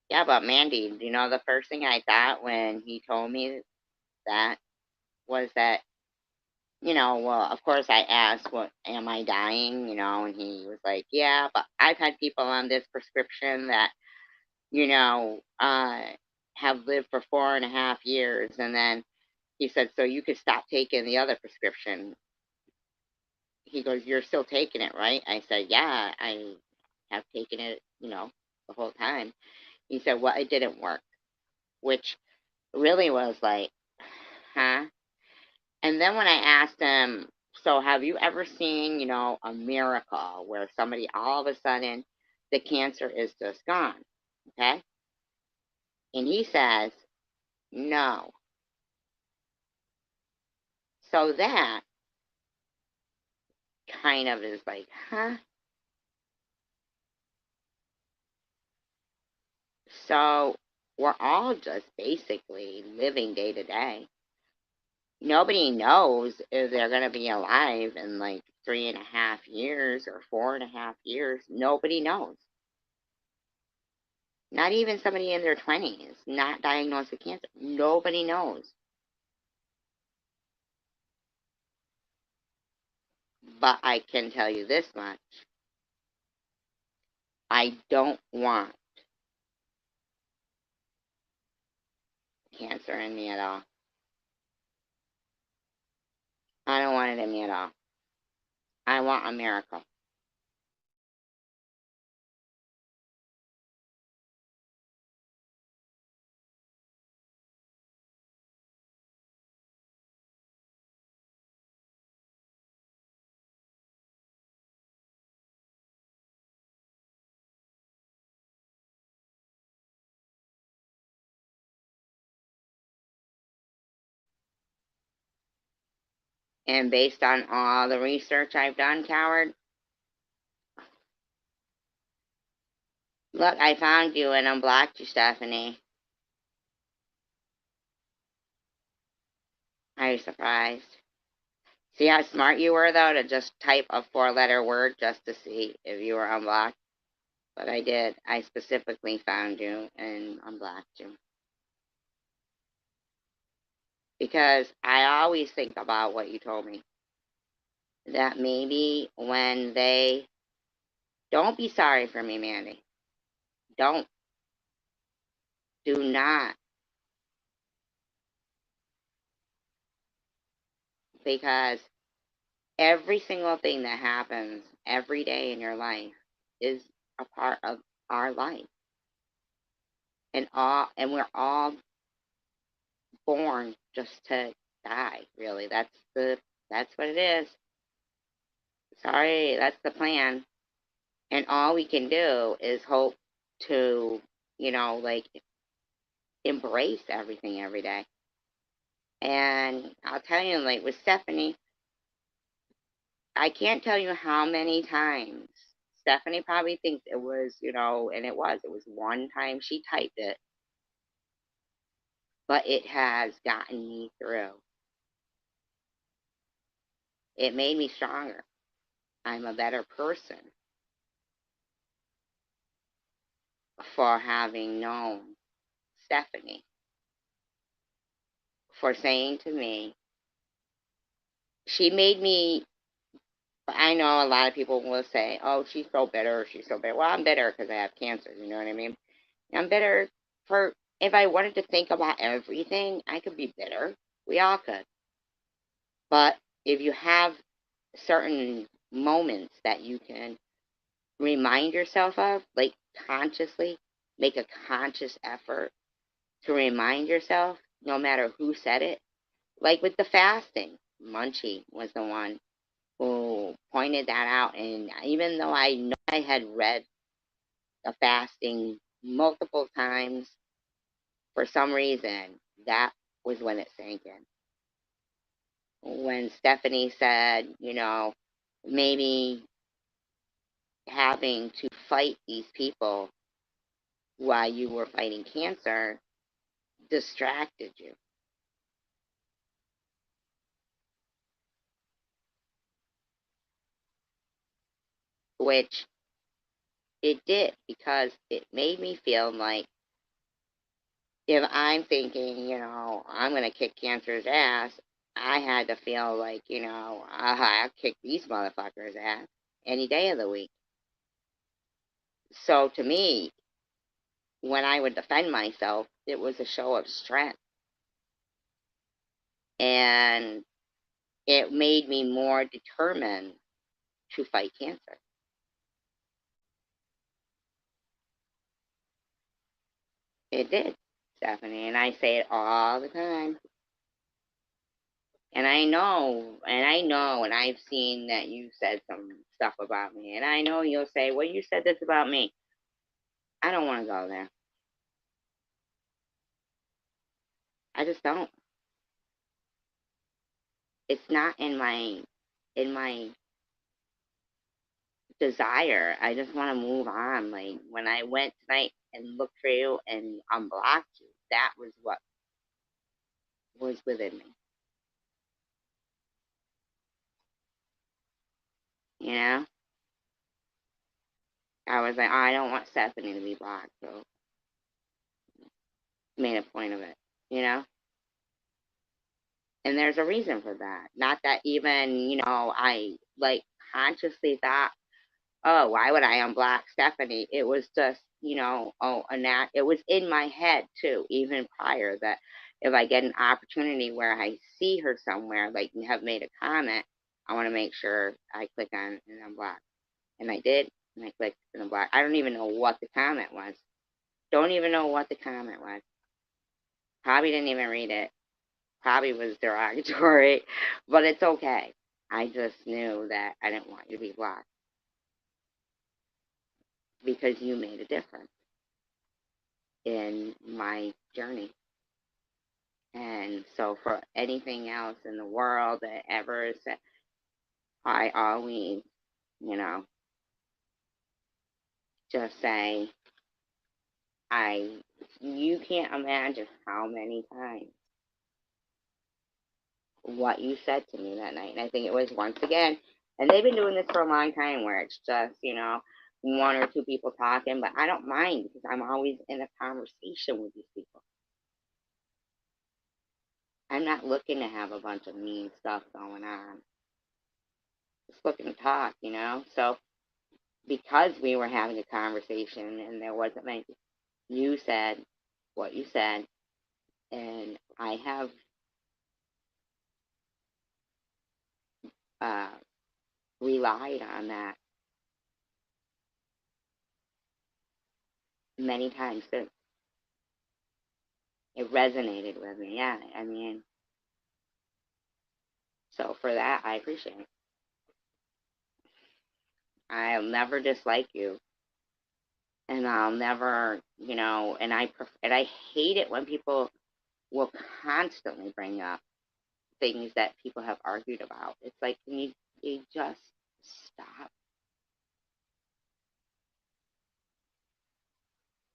Yeah, but Mandy, you know, the first thing I thought when he told me that was that, well, of course I asked, what, am I dying? And he was like, yeah, but I've had people on this prescription that, you know, uh, have lived for 4.5 years. And then he said, so you could stop taking the other prescription. He goes, you're still taking it, right? I said, yeah, I have taken it, the whole time. He said, well, it didn't work, which really was like, huh? And then when I asked him, so have you ever seen, a miracle where somebody all of a sudden the cancer is just gone? Okay. And he says, no. So that kind of is like, huh? So we're all just basically living day to day. Nobody knows if they're going to be alive in like 3.5 years or 4.5 years. Nobody knows. Not even somebody in their 20s, not diagnosed with cancer. Nobody knows. But I can tell you this much. I don't want cancer in me at all. I don't want it in me at all. I want a miracle. And based on all the research I've done, coward, look, I found you and unblocked you, Stephanie. Are you surprised? See how smart you were, though, to just type a 4-letter word just to see if you were unblocked? But I did. I specifically found you and unblocked you. Because I always think about what you told me. That maybe when they... Don't be sorry for me, Mandy. Don't. Do not. Because every single thing that happens every day in your life is a part of our life. And we're all born just to die, really. That's what it is. Sorry, that's the plan. And all we can do is hope to, like, embrace everything every day. And I'll tell you, like, with Stephanie, I can't tell you how many times Stephanie probably thinks it was, and it was one time she typed it, but it has gotten me through. It made me stronger. I'm a better person for having known Stephanie, for saying to me, she made me, I know a lot of people will say, oh, she's so bitter, she's so bitter. Well, I'm bitter because I have cancer, you know what I mean? I'm bitter for, if I wanted to think about everything, I could be bitter. We all could. But if you have certain moments that you can remind yourself of, like consciously, make a conscious effort to remind yourself, no matter who said it, like with the fasting. Munchie was the one who pointed that out. And even though I know I had read the fasting multiple times, for some reason, that was when it sank in. When Stephanie said, maybe having to fight these people while you were fighting cancer distracted you, which it did, because it made me feel like if I'm thinking, I'm going to kick cancer's ass, I had to feel like, I'll kick these motherfuckers' ass any day of the week. So to me, when I would defend myself, it was a show of strength. And it made me more determined to fight cancer. It did, Stephanie, and I say it all the time. And and I've seen that you said some stuff about me, and I know you'll say, well, you said this about me. I don't want to go there. I just don't. It's not in my desire. I just want to move on. Like when I went tonight and looked for you and unblocked you, that was what was within me. You know, I was like, oh, I don't want Stephanie to be blocked, so made a point of it. You know, and there's a reason for that. Not that even I like consciously thought, oh, why would I unblock Stephanie? It was just, oh, it was in my head too, even prior, that if I get an opportunity where I see her somewhere, like you have made a comment, I want to make sure I click on and unblock. And I did, and I clicked and unblock. I don't even know what the comment was. Don't even know what the comment was. Probably didn't even read it. Probably was derogatory, but it's okay. I just knew that I didn't want you to be blocked because you made a difference in my journey. And so for anything else in the world that ever said, I always, you know, just say, I, you can't imagine how many times what you said to me that night. And I think it was once again, and they've been doing this for a long time where it's just, one or two people talking, but I don't mind because I'm always in a conversation with these people. I'm not looking to have a bunch of mean stuff going on. Just looking to talk, So because we were having a conversation and there wasn't many, you said what you said, and I have uh, relied on that many times since. It resonated with me. Yeah, I mean, so for that, I appreciate it. I'll never dislike you, and I'll never, and I hate it when people will constantly bring up things that people have argued about. It's like, you just stop?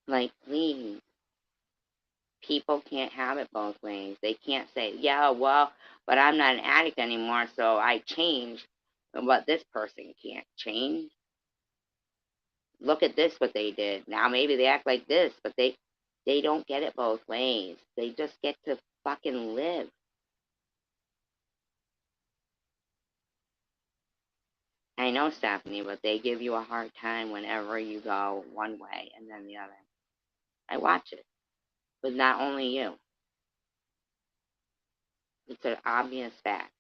Like, please. People can't have it both ways. They can't say, yeah, well, but I'm not an addict anymore, so I changed. But this person can't change. Look at this, what they did. Now maybe they act like this, but they don't get it both ways. They just get to fucking live. I know, Stephanie, but they give you a hard time whenever you go one way and then the other. I watch it. But not only you. It's an obvious fact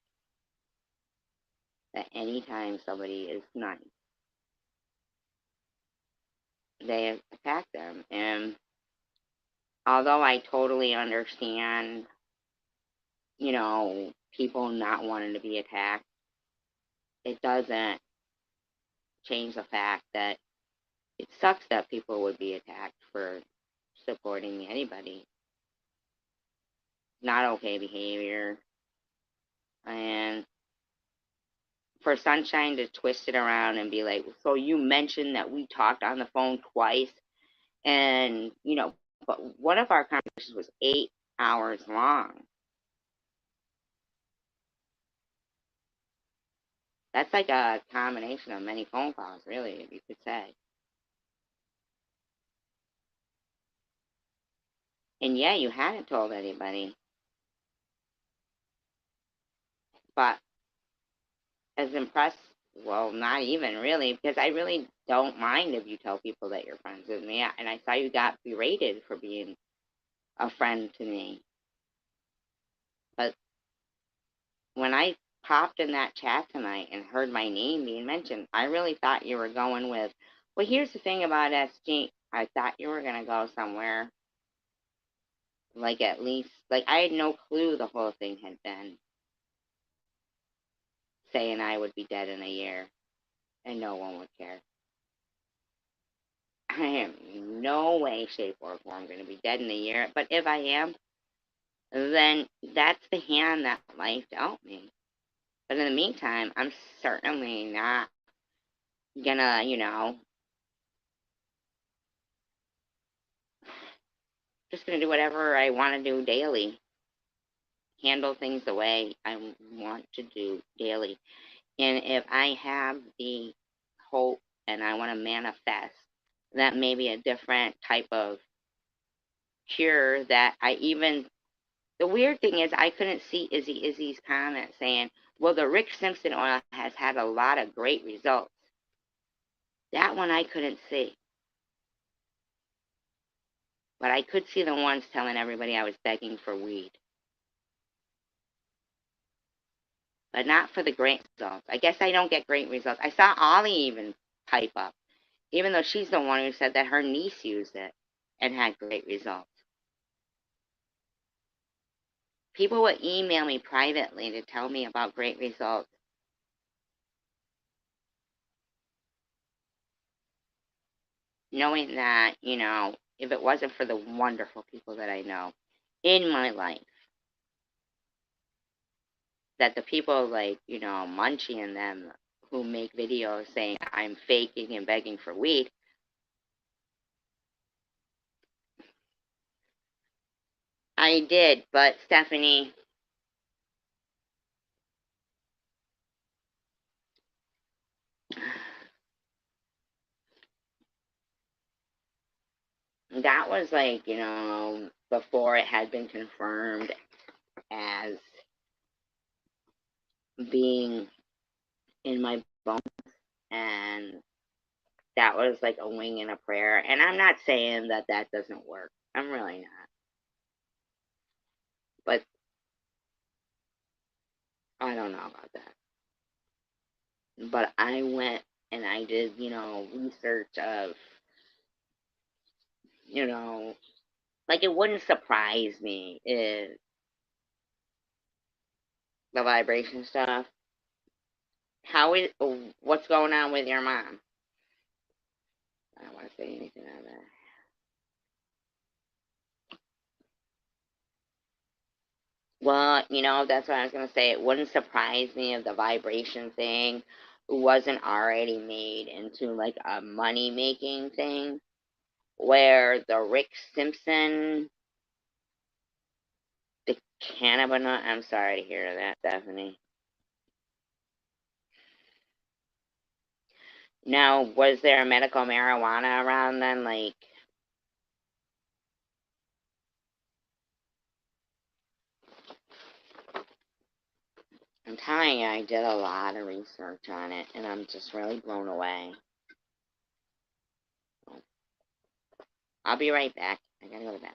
that anytime somebody is nice, they attack them. And although I totally understand, people not wanting to be attacked, it doesn't change the fact that it sucks that people would be attacked for supporting anybody. Not okay behavior. And for Sunshine to twist it around and be like, so you mentioned that we talked on the phone twice, and, but one of our conversations was 8 hours long. That's like a combination of many phone calls, really, you could say. And yeah, you hadn't told anybody, but as impressed, well, not even really, because I really don't mind if you tell people that you're friends with me. And I saw you got berated for being a friend to me. But when I popped in that chat tonight and heard my name being mentioned, I really thought you were going with, well, here's the thing about SG. I thought you were going to go somewhere, like at least, like I had no clue the whole thing had been saying I would be dead in a year and no one would care. I am no way, shape, or form going to be dead in a year. But if I am, then that's the hand that life dealt me. But in the meantime, I'm certainly not gonna, just gonna do whatever I want to do daily, handle things the way I want to do daily. And if I have the hope and I want to manifest that maybe a different type of cure that I even, the weird thing is I couldn't see Izzy's comment saying, well, the Rick Simpson oil has had a lot of great results. That one I couldn't see. But I could see the ones telling everybody I was begging for weed. But not for the great results. I guess I don't get great results. I saw Ollie even pipe up, even though she's the one who said that her niece used it and had great results. People would email me privately to tell me about great results. Knowing that, if it wasn't for the wonderful people that I know in my life, that the people like, Munchie and them who make videos saying I'm faking and begging for weed, I did, but Stephanie, that was like, before it had been confirmed as being in my bones, and that was like a wing and a prayer. And I'm not saying that that doesn't work. I'm really not. But I don't know about that. But I went and I did, research of, you know, like it wouldn't surprise me if the vibration stuff. What's going on with your mom? I don't want to say anything on that. Well, that's what I was going to say. It wouldn't surprise me if the vibration thing wasn't already made into like a money making thing where the Rick Simpson, the cannabinoid, I'm sorry to hear that, Stephanie. Now, was there medical marijuana around then? Like, I'm telling you, I did a lot of research on it, and I'm just really blown away. I'll be right back. I gotta go to bed.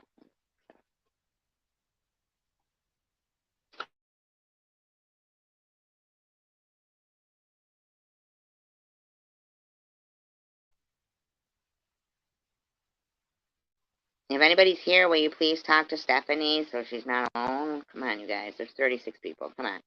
If anybody's here, will you please talk to Stephanie so she's not alone? Come on, you guys. There's 36 people. Come on.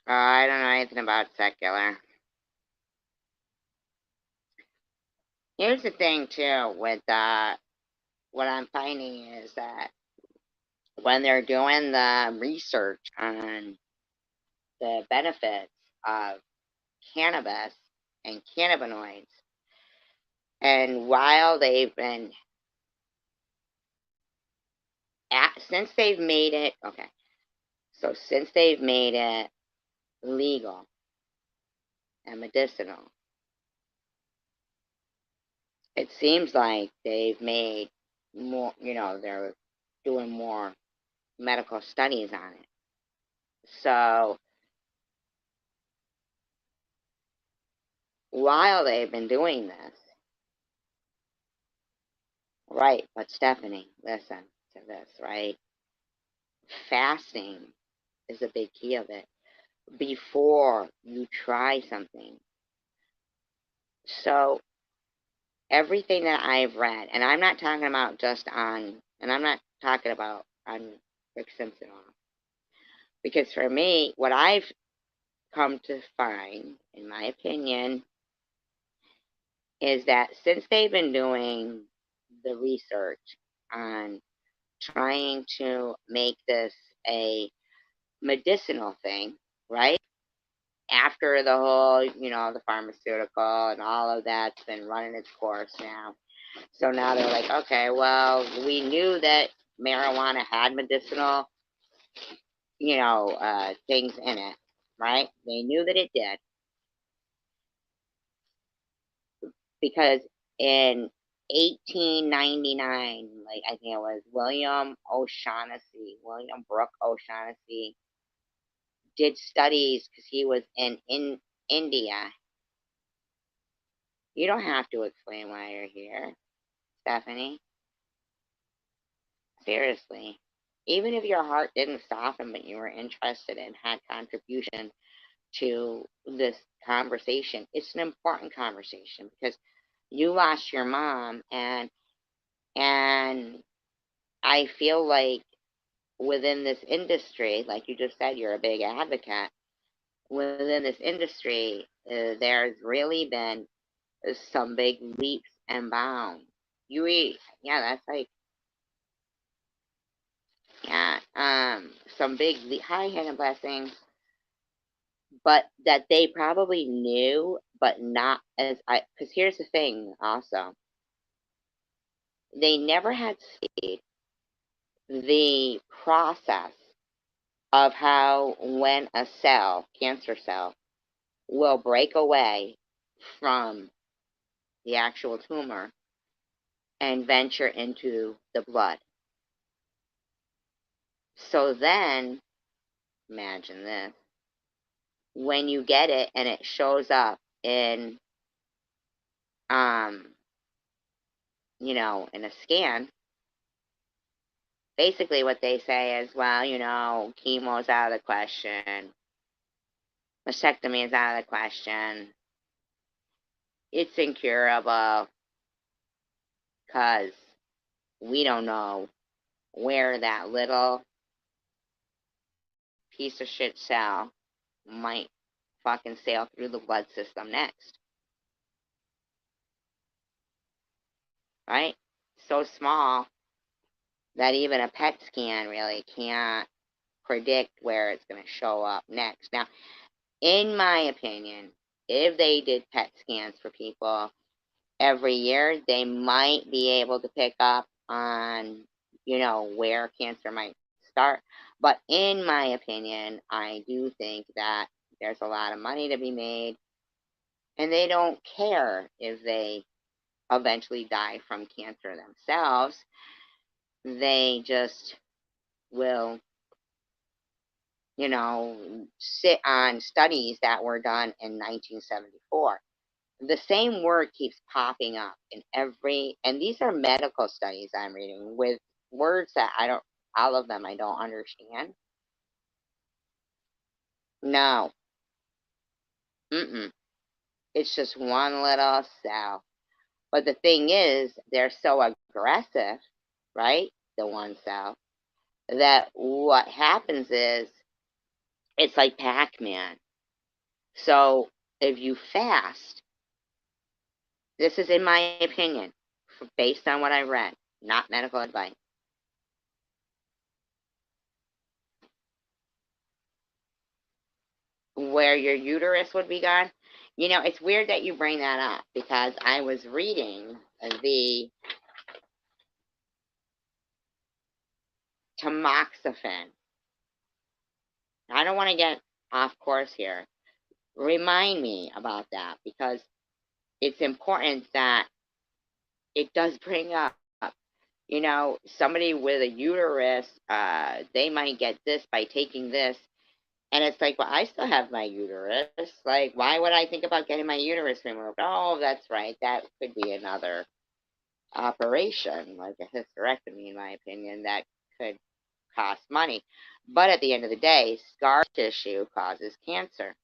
I don't know anything about secular. Here's the thing too with what I'm finding is that when they're doing the research on the benefits of cannabis and cannabinoids, and while they've been since they've made it since they've made it legal and medicinal, it seems like they've made more, they're doing more medical studies on it. So while they've been doing this, right, but Stephanie, listen to this, right? Fasting is a big key of it before you try something. So everything that I've read, and I'm not talking about and I'm not talking about on Rick Simpson, because for me, what I've come to find, in my opinion, is that since they've been doing the research on trying to make this a medicinal thing, right? After the whole, the pharmaceutical and all of that's been running its course now. So now they're like, okay, well, we knew that marijuana had medicinal, things in it, right? They knew that it did because in 1899, like I think it was William Brooke O'Shaughnessy, did studies because he was in India. You don't have to explain why you're here, Stephanie. Seriously. Even if your heart didn't soften, but you were interested and had contribution to this conversation, it's an important conversation because you lost your mom, and I feel like within this industry, like you just said, you're a big advocate. Within this industry, there's really been some big leaps and bounds. Yeah, that's like, yeah, some big high hand blessings, but that they probably knew, but not as because here's the thing also, they never had seen the process of how when a cancer cell, will break away from the actual tumor and venture into the blood. So then, imagine this, when you get it and it shows up in, in a scan, basically what they say is, well, chemo's out of the question, mastectomy is out of the question, it's incurable, because we don't know where that little piece of shit cell might fucking sail through the blood system next. Right? So small that even a PET scan really can't predict where it's going to show up next. Now, in my opinion, if they did PET scans for people every year, they might be able to pick up on, where cancer might start. But in my opinion, I do think that there's a lot of money to be made, and they don't care if they eventually die from cancer themselves. They just will, sit on studies that were done in 1974. The same word keeps popping up in and these are medical studies I'm reading with words that all of them I don't understand. No. Mm-mm. It's just one little cell. But the thing is, they're so aggressive, right? The one cell, that what happens is it's like Pac-Man. So if you fast, This is in my opinion, based on what I read, not medical advice. Where your uterus would be gone. You know, it's weird that you bring that up because I was reading the tamoxifen. I don't want to get off course here. Remind me about that because it's important that it does bring up, you know, somebody with a uterus, they might get this by taking this. And it's like, well, I still have my uterus. Like, why would I think about getting my uterus removed? Oh, that's right. That could be another operation, like a hysterectomy, in my opinion, that could cost money. But at the end of the day, scar tissue causes cancer.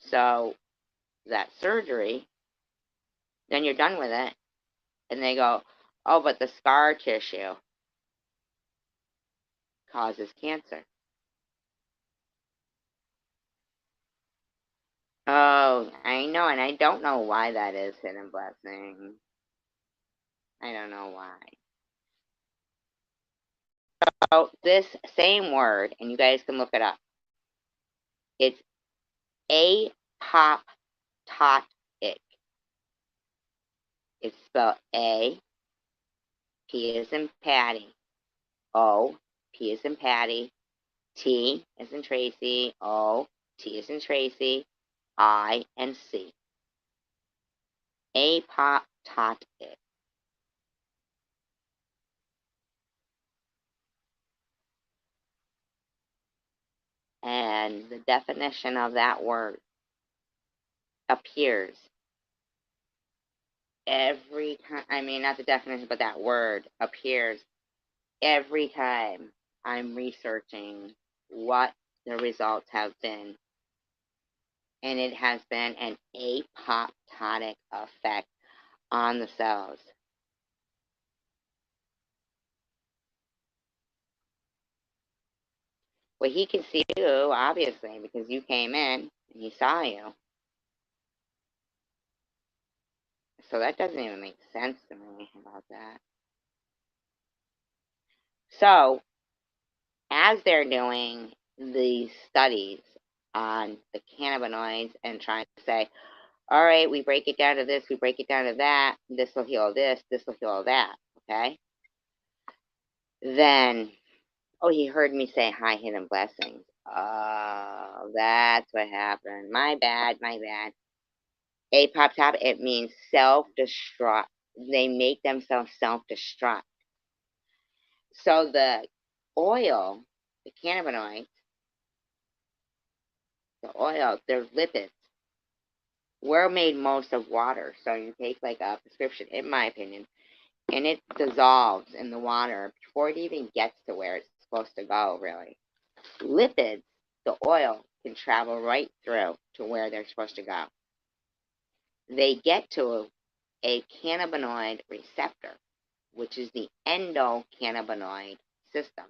So that surgery, then you're done with it. And they go, oh, but the scar tissue causes cancer. Oh, I know, and I don't know why that is, Hidden Blessing. I don't know why. So this same word, and you guys can look it up, it's apoptotic. It's spelled A, P is in Patty, O, P is in Patty, T is in Tracy, O, T is in Tracy, I, and C. Apoptotic. And the definition of that word appears every time. I mean, not the definition, but that word appears every time I'm researching what the results have been. And it has been an apoptotic effect on the cells. Well, he can see you, obviously, because you came in and he saw you. So that doesn't even make sense to me about that. So, as they're doing these studies on the cannabinoids and trying to say, all right, we break it down to this, we break it down to that, this will heal this will heal that, okay? Then, oh, he heard me say hi, hidden blessings. Oh, that's what happened. My bad, my bad. Apoptotic, it means self-destruct. They make themselves self-destruct. So the oil, the cannabinoids, the oil, they're lipids. We're made most of water. So you take like a prescription, in my opinion, and it dissolves in the water before it even gets to where it's supposed to go, really. Lipids, the oil, can travel right through to where they're supposed to go. They get to a cannabinoid receptor, which is the endocannabinoid system.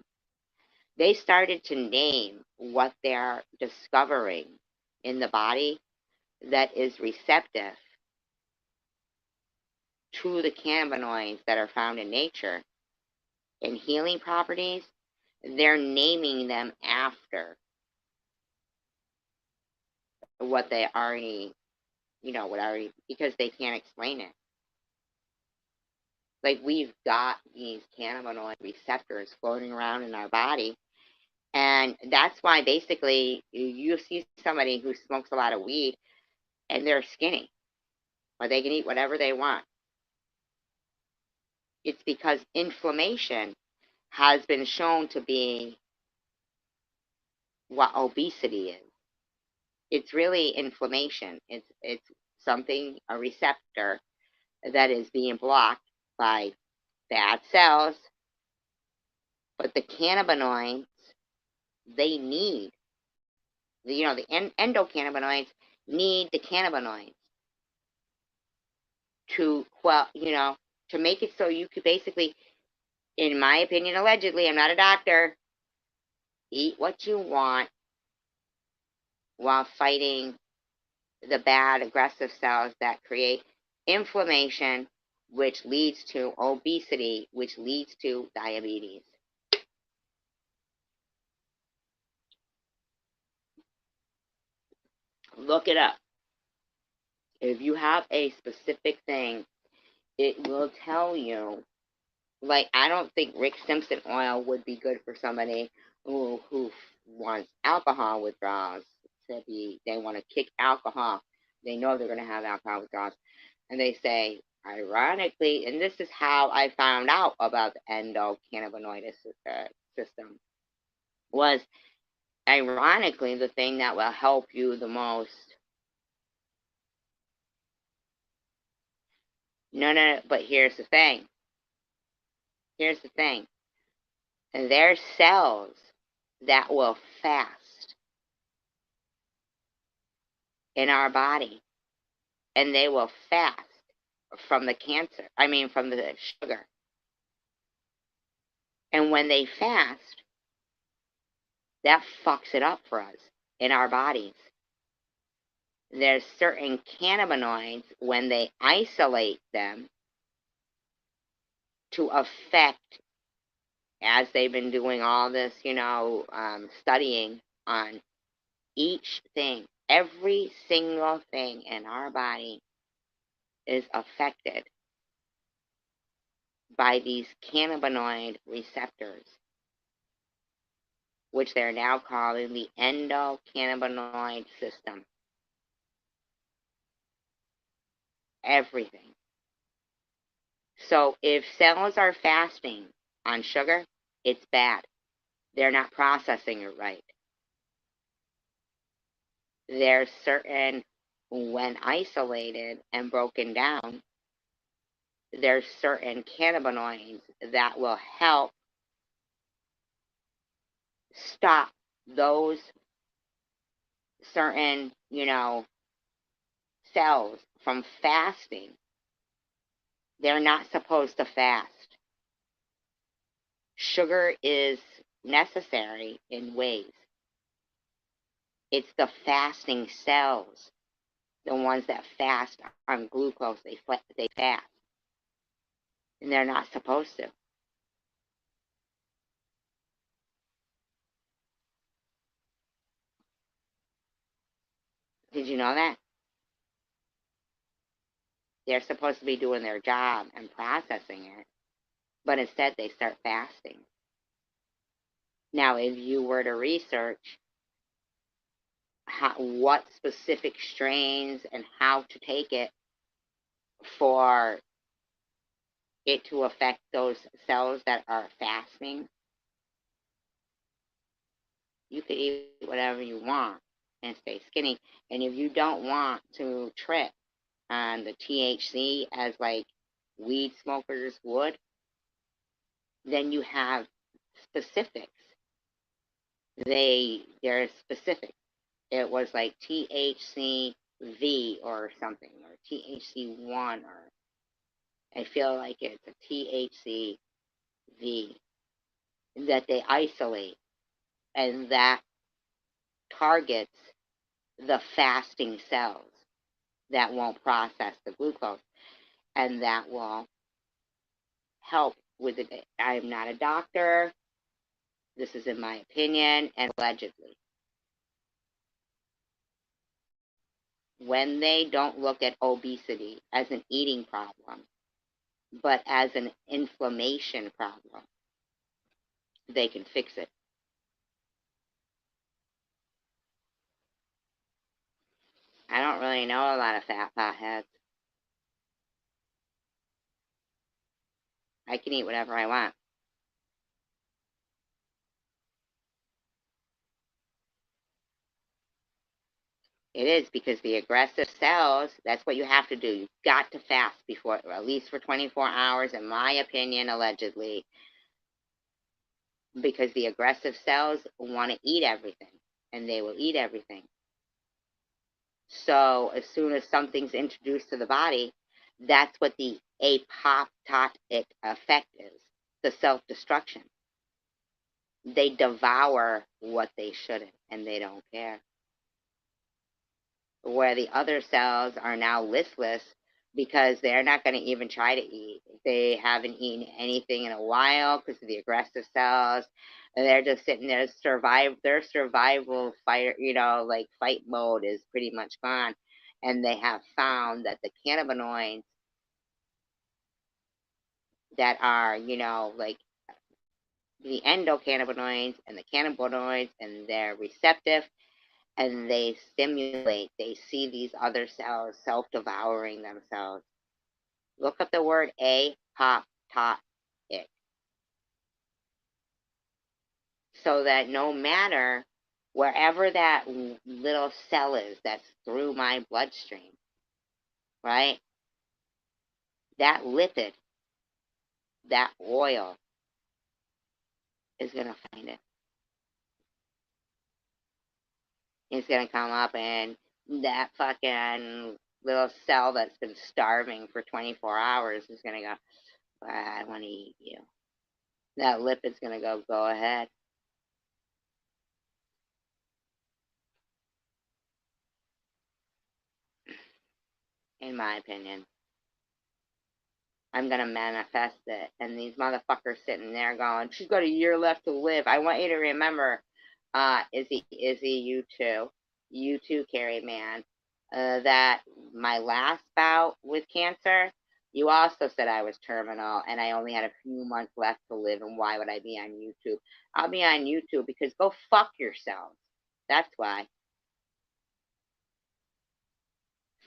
They started to name what they're discovering in the body that is receptive to the cannabinoids that are found in nature and healing properties. They're naming them after what they already, because they can't explain it. Like, we've got these cannabinoid receptors floating around in our body. And that's why basically you see somebody who smokes a lot of weed and they're skinny, or they can eat whatever they want. It's because inflammation has been shown to be what obesity is. It's really inflammation. It's something, a receptor that is being blocked by bad cells. But the cannabinoids, they need the endocannabinoids need the cannabinoids to, well, to make it so you could basically, in my opinion, allegedly, I'm not a doctor, eat what you want while fighting the bad aggressive cells that create inflammation, which leads to obesity, which leads to diabetes. Look it up. If you have a specific thing, it will tell you. Like, I don't think Rick Simpson oil would be good for somebody who wants alcohol withdrawals. They want to kick alcohol. They know they're going to have alcohol withdrawals. And they say, ironically, and this is how I found out about the endocannabinoid system, was ironically the thing that will help you the most. No, but here's the thing. Here's the thing. There's cells that will fast in our body, and they will fast from the cancer. I mean, from the sugar. And when they fast, that fucks it up for us in our bodies. There's certain cannabinoids, when they isolate them to affect, as they've been doing all this, studying on each thing, every single thing in our body is affected by these cannabinoid receptors, which they're now calling the endocannabinoid system. Everything. So if cells are fasting on sugar, it's bad. They're not processing it right. There's certain, when isolated and broken down, there's certain cannabinoids that will help stop those certain, cells from fasting. They're not supposed to fast. Sugar is necessary in ways. It's the fasting cells, the ones that fast on glucose, they fast. And they're not supposed to. Did you know that? They're supposed to be doing their job and processing it, but instead they start fasting. Now, if you were to research what specific strains and how to take it for it to affect those cells that are fasting, you could eat whatever you want and stay skinny. And if you don't want to trip on the THC as like weed smokers would, then you have specifics. They're specific. It was like THC V or something, or THC 1, or I feel like it's a THC V that they isolate, and that targets the fasting cells that won't process the glucose, and that will help with it. I'm not a doctor. This is in my opinion, and allegedly. When they don't look at obesity as an eating problem, but as an inflammation problem, they can fix it. I don't really know a lot of fat potheads. I can eat whatever I want. It is, because the aggressive cells, that's what you have to do. You've got to fast before, at least for 24 hours, in my opinion, allegedly, because the aggressive cells want to eat everything, and they will eat everything. So as soon as something's introduced to the body, that's what the apoptotic effect is, the self-destruction. They devour what they shouldn't, and they don't care. where the other cells are now listless because they're not going to even try to eat. They haven't eaten anything in a while because of the aggressive cells. And they're just sitting there their survival fire, like fight mode is pretty much gone. And they have found that the cannabinoids that are, like the endocannabinoids and the cannabinoids, and they're receptive and they stimulate, they see these other cells self-devouring themselves. Look up the word apoptotic, so that no matter wherever that little cell is that's through my bloodstream, right, that lipid, that oil is going to find it. It's going to come up, and that fucking little cell that's been starving for 24 hours is going to go, I want to eat you. That lipid's going to go ahead. In my opinion. I'm going to manifest it. And these motherfuckers sitting there going, she's got a year left to live. I want you to remember, Izzy, you too, Carrie Man, that my last bout with cancer, you also said I was terminal and I only had a few months left to live. And why would I be on YouTube? I'll be on YouTube because go fuck yourselves. That's why.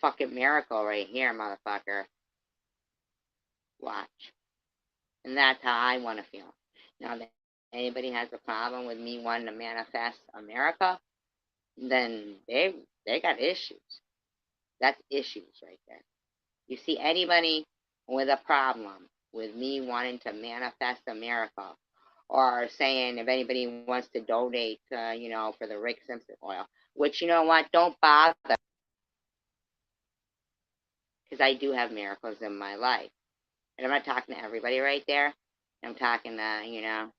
Fucking miracle right here, motherfucker. Watch. And that's how I want to feel. Now, if anybody has a problem with me wanting to manifest America, then they got issues. That's issues right there. You see anybody with a problem with me wanting to manifest America, or saying if anybody wants to donate, for the Rick Simpson oil, which, you know what, don't bother, because I do have miracles in my life. And I'm not talking to everybody right there. I'm talking to,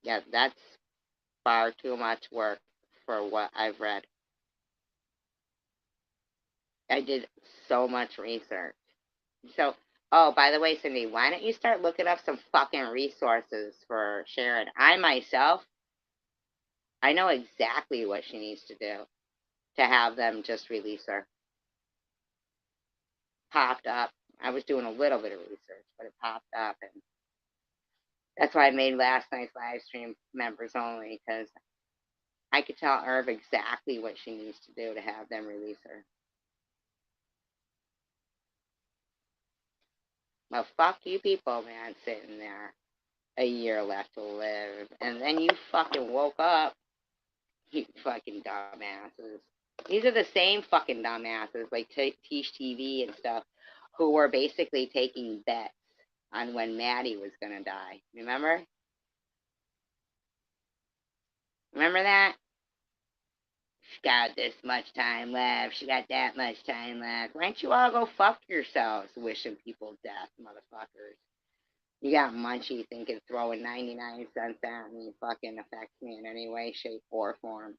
yeah, that's far too much work for what I've read. I did so much research. So, oh, by the way, Cindy, why don't you start looking up some fucking resources for Sharon? I myself, I know exactly what she needs to do to have them just release her. Popped up. I was doing a little bit of research, but it popped up, and that's why I made last night's live stream members only, because I could tell Irv exactly what she needs to do to have them release her. Well, fuck you people, man, sitting there. A year left to live. And then you fucking woke up. You fucking dumbasses. These are the same fucking dumbasses, like Tish TV and stuff, who were basically taking bets on when Maddie was gonna die. Remember? Remember that? She got this much time left. She got that much time left. Why don't you all go fuck yourselves wishing people death, motherfuckers? You got Munchie thinking throwing 99 cents at me fucking affects me in any way, shape, or form.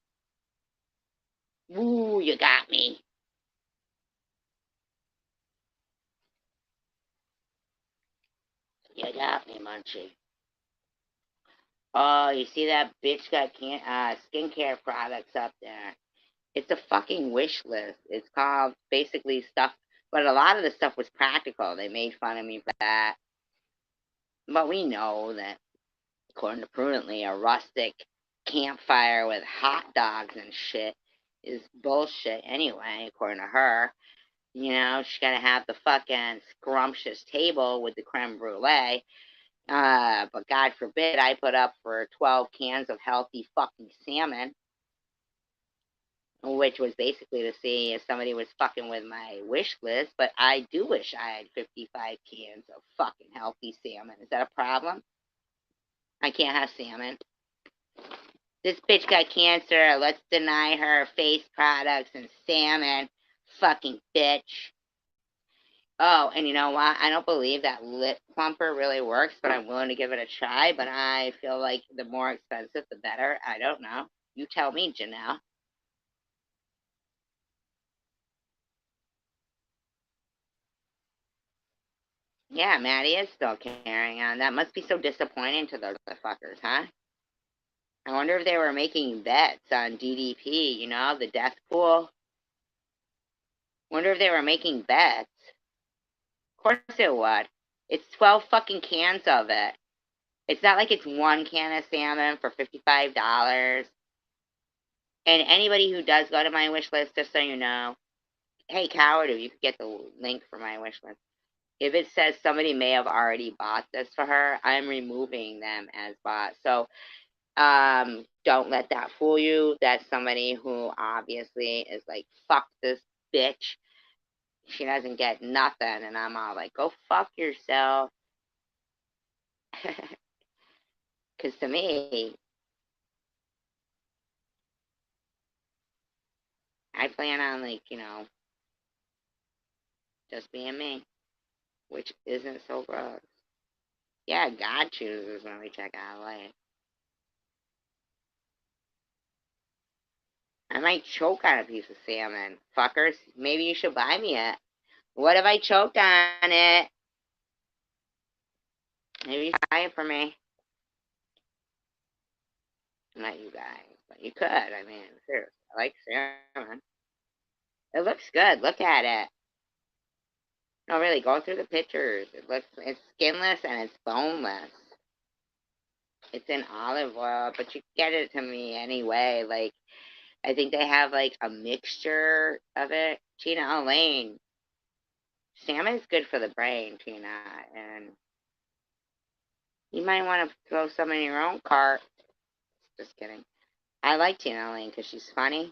Ooh, you got me. You got me, Munchie. Oh, you see that bitch got skincare products up there. It's a fucking wish list. It's called basically stuff, but a lot of the stuff was practical. They made fun of me for that. But we know that, according to Prudently, a rustic campfire with hot dogs and shit is bullshit anyway, according to her. She's got to have the fucking scrumptious table with the creme brulee. But God forbid I put up for 12 cans of healthy fucking salmon, which was basically to see if somebody was fucking with my wish list. But I do wish I had 55 cans of fucking healthy salmon. Is that a problem? I can't have salmon. This bitch got cancer. Let's deny her face products and salmon. Fucking bitch. Oh, and you know what? I don't believe that lip plumper really works, but I'm willing to give it a try. But I feel like the more expensive, the better. I don't know. You tell me, Janelle. Yeah, Maddie is still carrying on. That must be so disappointing to those fuckers, huh? I wonder if they were making bets on DDP, the death pool. Wonder if they were making bets. Of course it would. It's 12 fucking cans of it. It's not like it's one can of salmon for $55. And anybody who does go to my wish list, just so you know, hey, coward, if you could get the link for my wish list. If it says somebody may have already bought this for her, I'm removing them as bought. So don't let that fool you. That's somebody who obviously is like, fuck this bitch. She doesn't get nothing. And I'm all like, go fuck yourself. Because to me, I plan on, like, just being me, which isn't so gross. Yeah, God chooses when we check out life. I might choke on a piece of salmon. Fuckers, maybe you should buy me it. What if I choked on it? Maybe you should buy it for me. Not you guys, but you could. I mean, seriously, I like salmon. It looks good. Look at it. No, really, go through the pictures. It's skinless and it's boneless. It's in olive oil, but you get it to me anyway. Like, I think they have like a mixture of it. Tina Elaine, salmon is good for the brain, Tina, and you might want to throw some in your own cart. Just kidding. I like Tina Elaine because she's funny,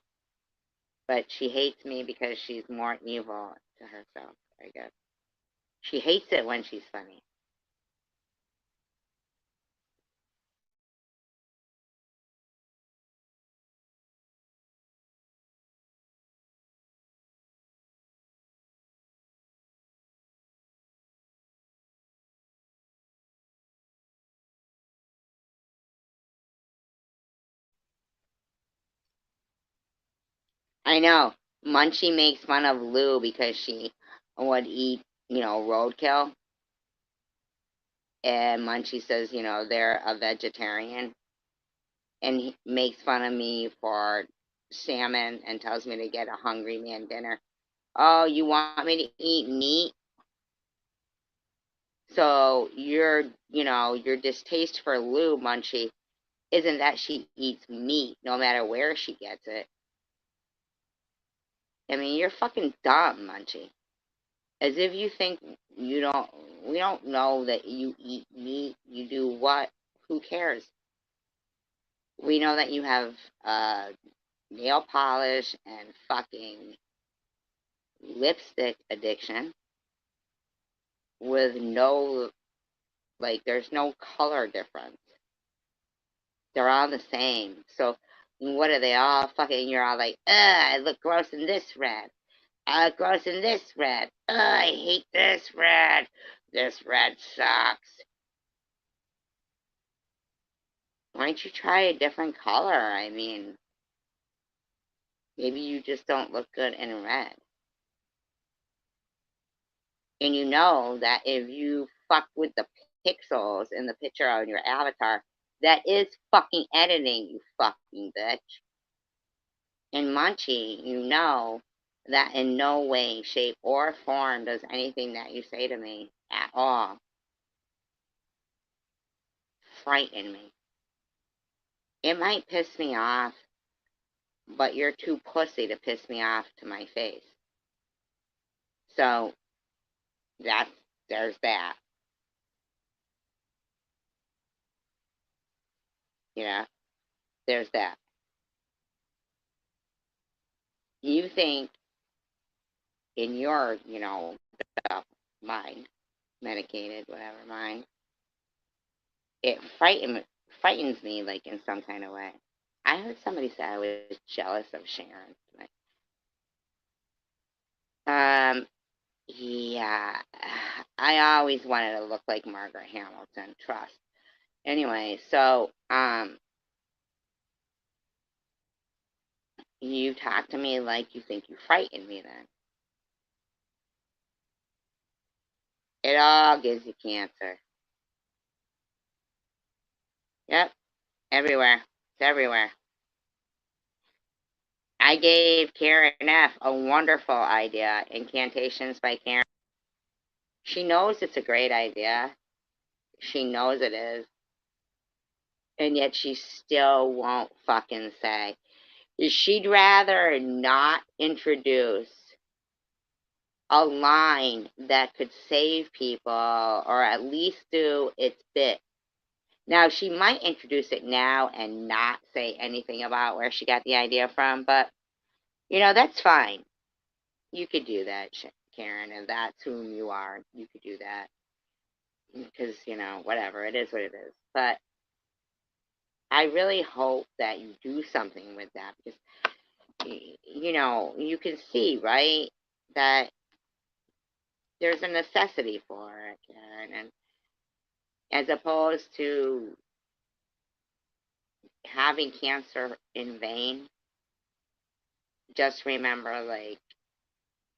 but she hates me because she's more evil to herself, I guess. She hates it when she's funny. I know. Munchie makes fun of Lou because she would eat, roadkill. And Munchie says, they're a vegetarian. And he makes fun of me for salmon and tells me to get a hungry man dinner. Oh, you want me to eat meat? So your distaste for Lou, Munchie, isn't that she eats meat no matter where she gets it. I mean, you're fucking dumb, Munchie. As if you think we don't know that you eat meat. You do what? Who cares? We know that you have nail polish and fucking lipstick addiction with no, like, there's no color difference. They're all the same. So what are they all fucking? You're all like, ugh, I look gross in this red. I look gross in this red. Ugh, I hate this red. This red sucks. Why don't you try a different color? I mean, maybe you just don't look good in red. And you know that if you fuck with the pixels in the picture on your avatar, that is fucking editing, you fucking bitch. In Munchie, you know that in no way, shape, or form does anything that you say to me at all frighten me. It might piss me off, but you're too pussy to piss me off to my face. So that's there's that. You know, there's that. You think in your, mind, medicated, whatever mind, it frightens me like in some kind of way. I heard somebody say I was jealous of Sharon. Yeah, I always wanted to look like Margaret Hamilton, trust. Anyway, so you talk to me like you think you frightened me then. It all gives you cancer. Yep, everywhere. It's everywhere. I gave Karen F. a wonderful idea, Incantations by Karen. She knows it's a great idea. She knows it is. And yet she still won't fucking say. She'd rather not introduce a line that could save people or at least do its bit. Now, she might introduce it now and not say anything about where she got the idea from, but, that's fine. You could do that, Karen, and that's whom you are. You could do that because, whatever, it is what it is. But I really hope that you do something with that because, you can see, right, that there's a necessity for it, Karen, and as opposed to having cancer in vain, just remember, like,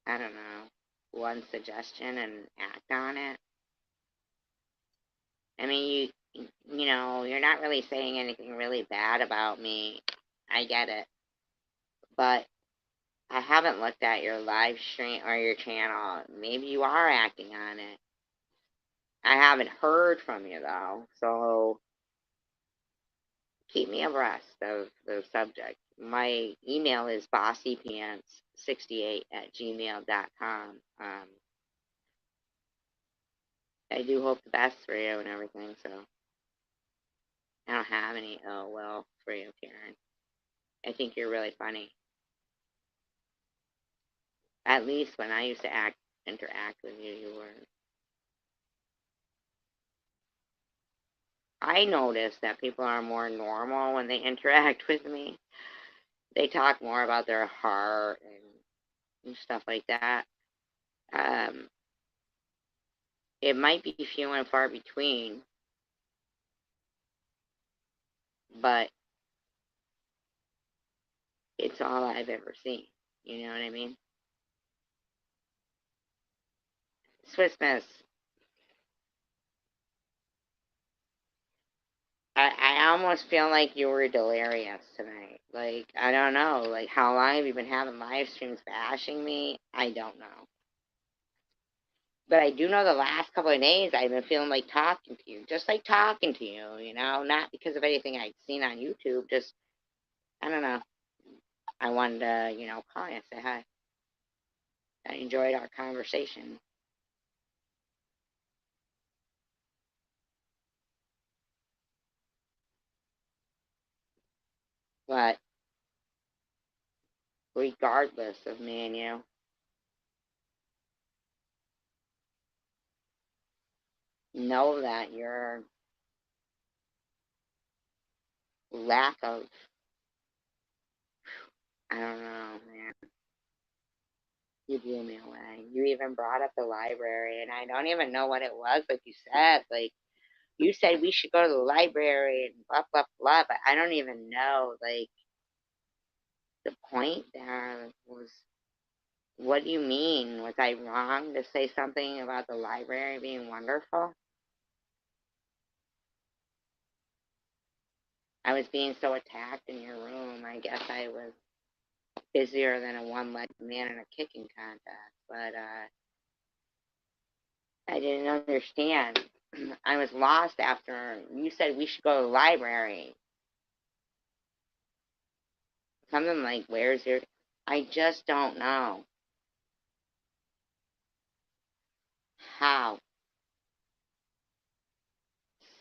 I don't know, one suggestion and act on it. I mean, you're not really saying anything really bad about me. I get it. But I haven't looked at your live stream or your channel. Maybe you are acting on it. I haven't heard from you, though. So keep me abreast of the subject. My email is bossypants68@gmail.com. I do hope the best for you and everything, so I don't have any ill will for you, Karen. I think you're really funny. At least when I used to interact with you, you were. I notice that people are more normal when they interact with me. They talk more about their heart and stuff like that. Um, it might be few and far between, but it's all I've ever seen. You know what I mean? Swiss Miss, I almost feel like you were delirious tonight. Like, I don't know. Like, how long have you been having live streams bashing me? I don't know. But I do know the last couple of days I've been feeling like talking to you. Just like talking to you, not because of anything I'd seen on YouTube. Just, I don't know. I wanted to, call you and say hi. I enjoyed our conversation. But regardless of me and you, know that your lack of, I don't know, man, you blew me away. You even brought up the library, and I don't even know what it was, like you said. Like, you said we should go to the library and blah, blah, blah, but I don't even know, like, the point there was, what do you mean? Was I wrong to say something about the library being wonderful? I was being so attacked in your room. I guess I was busier than a one-legged man in a kicking contest, but I didn't understand. I was lost after you said we should go to the library. Something like, where's your. I just don't know how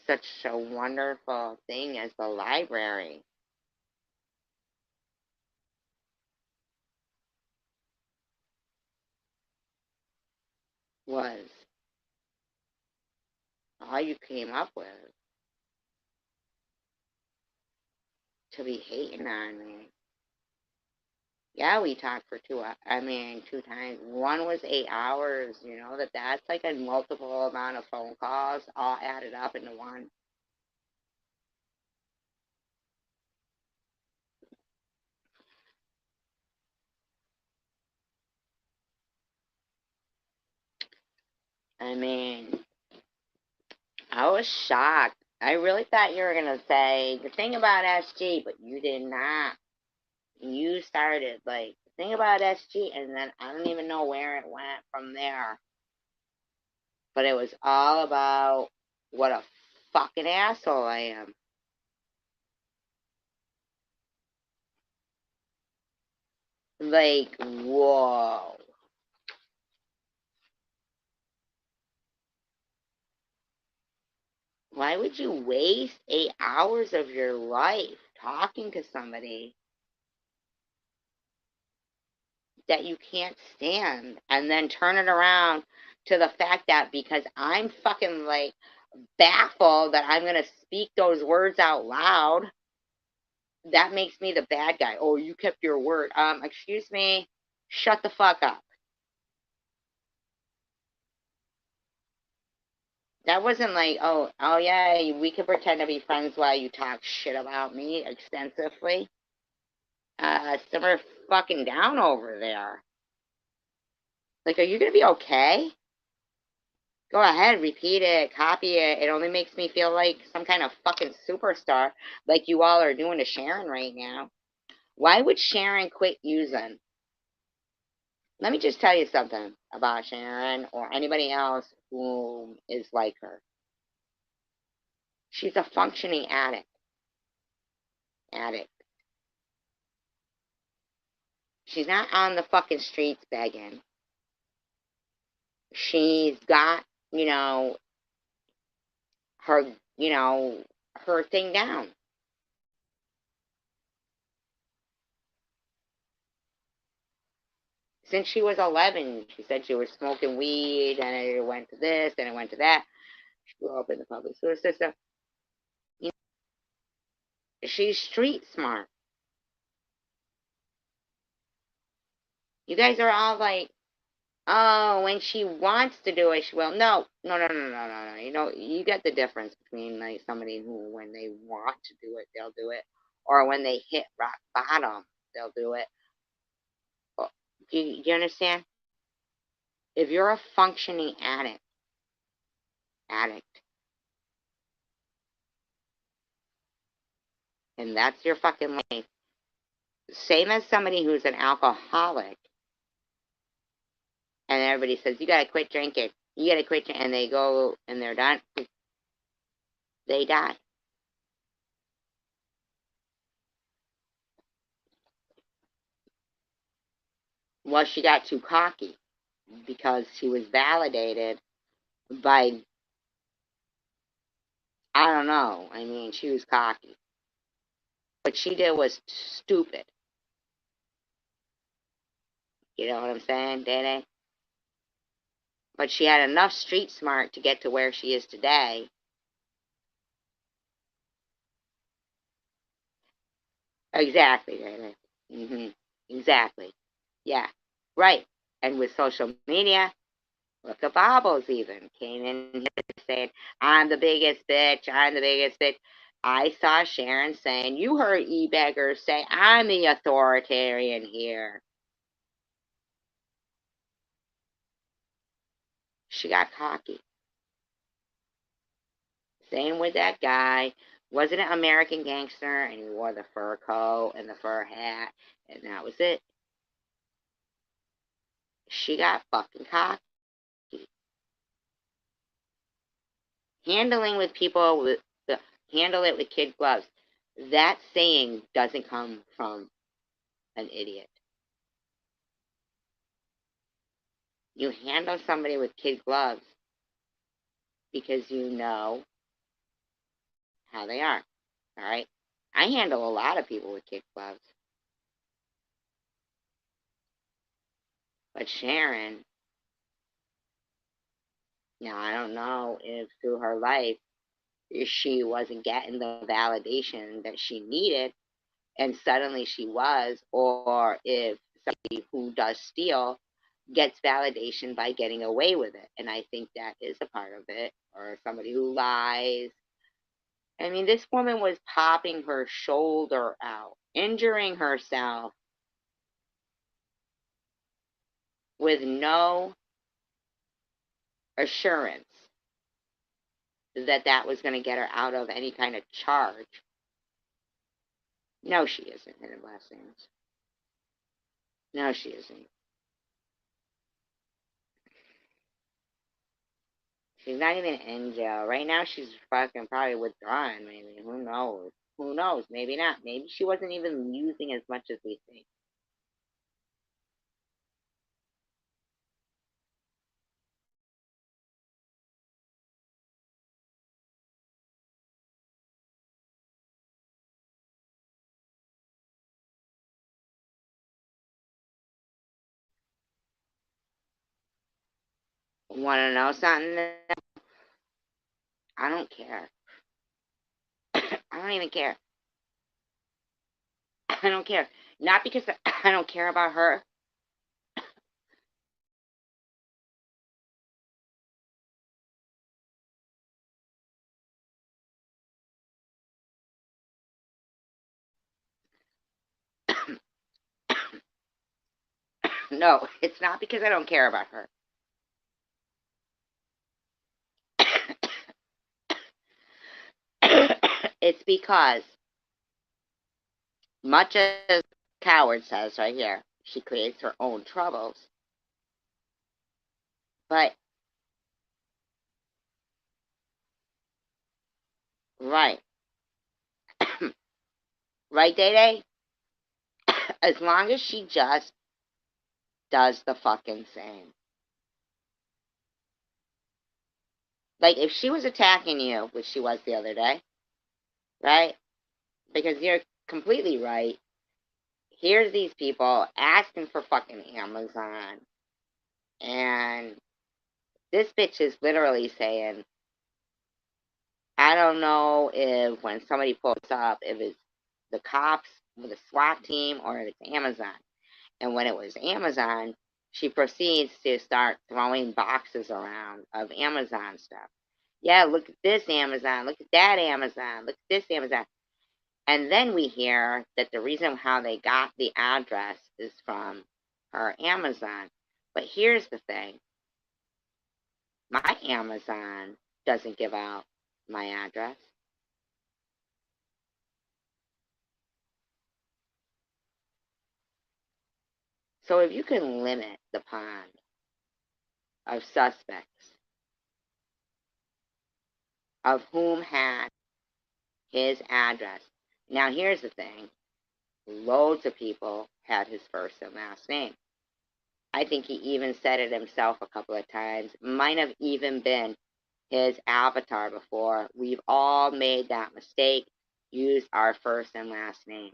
such a wonderful thing as the library was all you came up with to be hating on me. Yeah, we talked for 2 times. One was 8 hours, that's like a multiple amount of phone calls all added up into one. I mean, I was shocked. I really thought you were going to say the thing about SG, but you did not. You started, like, the thing about SG, and then I don't even know where it went from there. But it was all about what a fucking asshole I am. Like, whoa. Why would you waste 8 hours of your life talking to somebody that you can't stand and then turn it around to the fact that because I'm fucking like baffled that I'm going to speak those words out loud, that makes me the bad guy. Oh, you kept your word. Excuse me, shut the fuck up. That wasn't like, oh yeah, we could pretend to be friends while you talk shit about me extensively. Simmer fucking down over there. Like, are you gonna be okay? Go ahead, repeat it, copy it. It only makes me feel like some kind of fucking superstar, like you all are doing to Sharon right now. Why would Sharon quit using? Let me just tell you something about Sharon or anybody else who is like her. She's a functioning addict. Addict. She's not on the fucking streets begging. She's got, you know, her, her thing down. Since she was 11, she said she was smoking weed, and it went to this, and it went to that. She grew up in the public school system. You She's street smart. You guys are all like, oh, when she wants to do it, she will. No, no, no, no, no, no, no. You get the difference between like somebody who, when they want to do it, they'll do it, or when they hit rock bottom, they'll do it. Do you understand? If you're a functioning addict, and that's your fucking life, same as somebody who's an alcoholic, and everybody says you gotta quit drinking, you gotta quit drinking, and they go and they're done, they die. Well, she got too cocky because she was validated by, I don't know. I mean, she was cocky. What she did was stupid. You know what I'm saying, Dede? But she had enough street smart to get to where she is today. Exactly, Dede. Exactly. Yeah. Right. And with social media, look at Bobbles even came in here saying, I'm the biggest bitch. I'm the biggest bitch. I saw Sharon saying, you heard E-Beggar say, I'm the authoritarian here. She got cocky. Same with that guy. Wasn't an American Gangster, and he wore the fur coat and the fur hat, and that was it. She got fucking cocky. Handling with people with handle it with kid gloves. That saying doesn't come from an idiot. You handle somebody with kid gloves because you know how they are. All right? I handle a lot of people with kid gloves. But Sharon, I don't know if through her life she wasn't getting the validation that she needed, and suddenly she was, or if somebody who does steal gets validation by getting away with it. And I think that is a part of it. Or somebody who lies. I mean, this woman was popping her shoulder out, injuring herself with no assurance that that was going to get her out of any kind of charge. No, she isn't in the blessings. No, she isn't. She's not even in jail. Right now, she's fucking probably withdrawn, maybe. Who knows? Who knows? Maybe not. Maybe she wasn't even using as much as we think. Want to know something? I don't care. I don't even care. I don't care. Not because I don't care about her. No, it's not because I don't care about her. It's because, much as Coward says right here, she creates her own troubles. But, right. Right, Day Day? As long as she just does the fucking same. Like, if she was attacking you, which she was the other day, right? Because you're completely right. Here's these people asking for fucking Amazon. And this bitch is literally saying, I don't know if when somebody pulls up, if it's the cops with a SWAT team or if it's Amazon. And when it was Amazon, she proceeds to start throwing boxes around of Amazon stuff. Yeah, look at this Amazon, look at that Amazon, look at this Amazon. And then we hear that the reason how they got the address is from her Amazon. But here's the thing, my Amazon doesn't give out my address. So if you can limit the pond of suspects of whom had his address. Now here's the thing. Loads of people had his first and last name. I think he even said it himself a couple of times. Might have even been his avatar before. We've all made that mistake. Use our first and last name.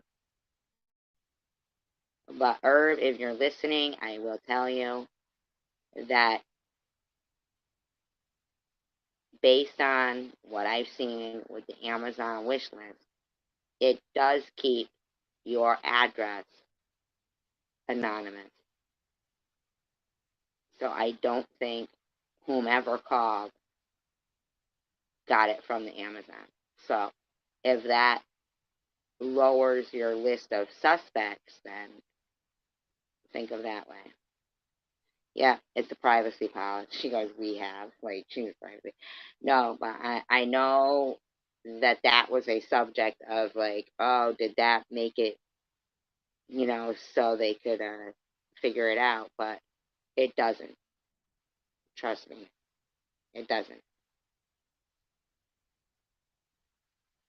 But Herb, if you're listening, I will tell you that based on what I've seen with the Amazon wish list, it does keep your address anonymous. So I don't think whomever called got it from the Amazon. So if that lowers your list of suspects, then think of that way. Yeah, it's a privacy policy. She goes, we have. Like, she's privacy. No, but I know that that was a subject of, like, oh, did that make it, so they could figure it out. But it doesn't. Trust me. It doesn't.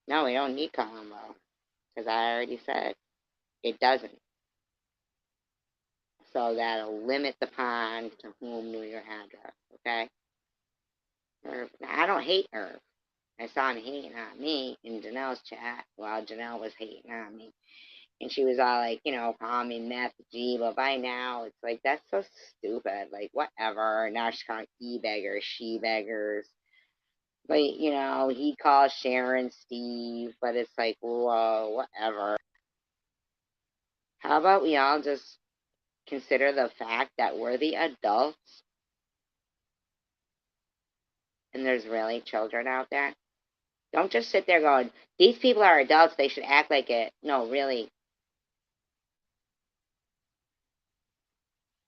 No, we don't need Columbo. Because I already said it doesn't. So that'll limit the pond to whom knew your address, okay? I don't hate Irv. I saw him hating on me in Janelle's chat while Janelle was hating on me. And she was all like, calling me meth G, but by now it's like, that's so stupid. Like, whatever. Now she's calling e-beggars, she-beggars. But, he calls Sharon Steve, but it's like, whoa, whatever. How about we all just consider the fact that we're the adults and there's really children out there. Don't just sit there going, these people are adults, they should act like it. No, really.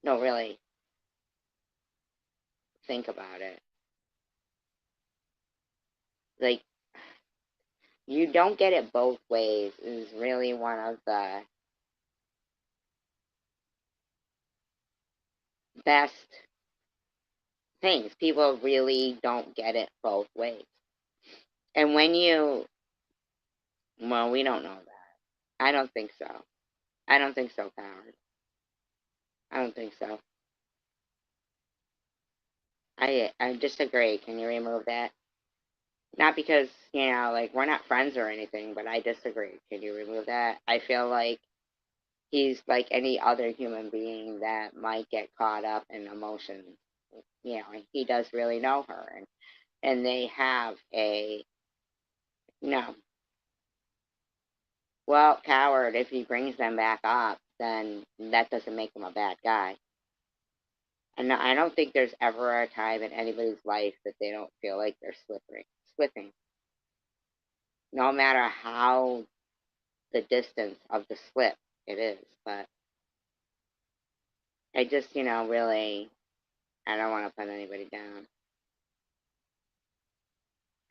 No, really. Think about it. Like, you don't get it both ways is really one of the best things. People really don't get it both ways. And when you, well, we don't know that. I don't think so. I don't think so, Howard. I don't think so. I disagree. Can you remove that? Not because, like we're not friends or anything, but I disagree. Can you remove that? I feel like he's like any other human being that might get caught up in emotions. He does really know her, and they have a no. Well, coward, if he brings them back up, then that doesn't make him a bad guy. And I don't think there's ever a time in anybody's life that they don't feel like they're slipping, no matter how the distance of the slip it is. But I just, really, I don't want to put anybody down.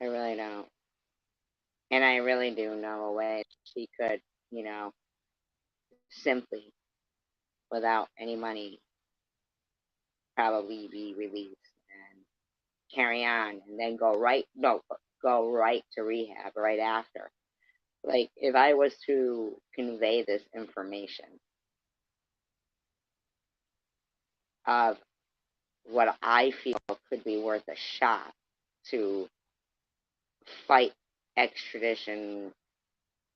I really don't. And I really do know a way she could, simply, without any money, probably be released and carry on and then go right to rehab right after. Like, if I was to convey this information of what I feel could be worth a shot to fight extradition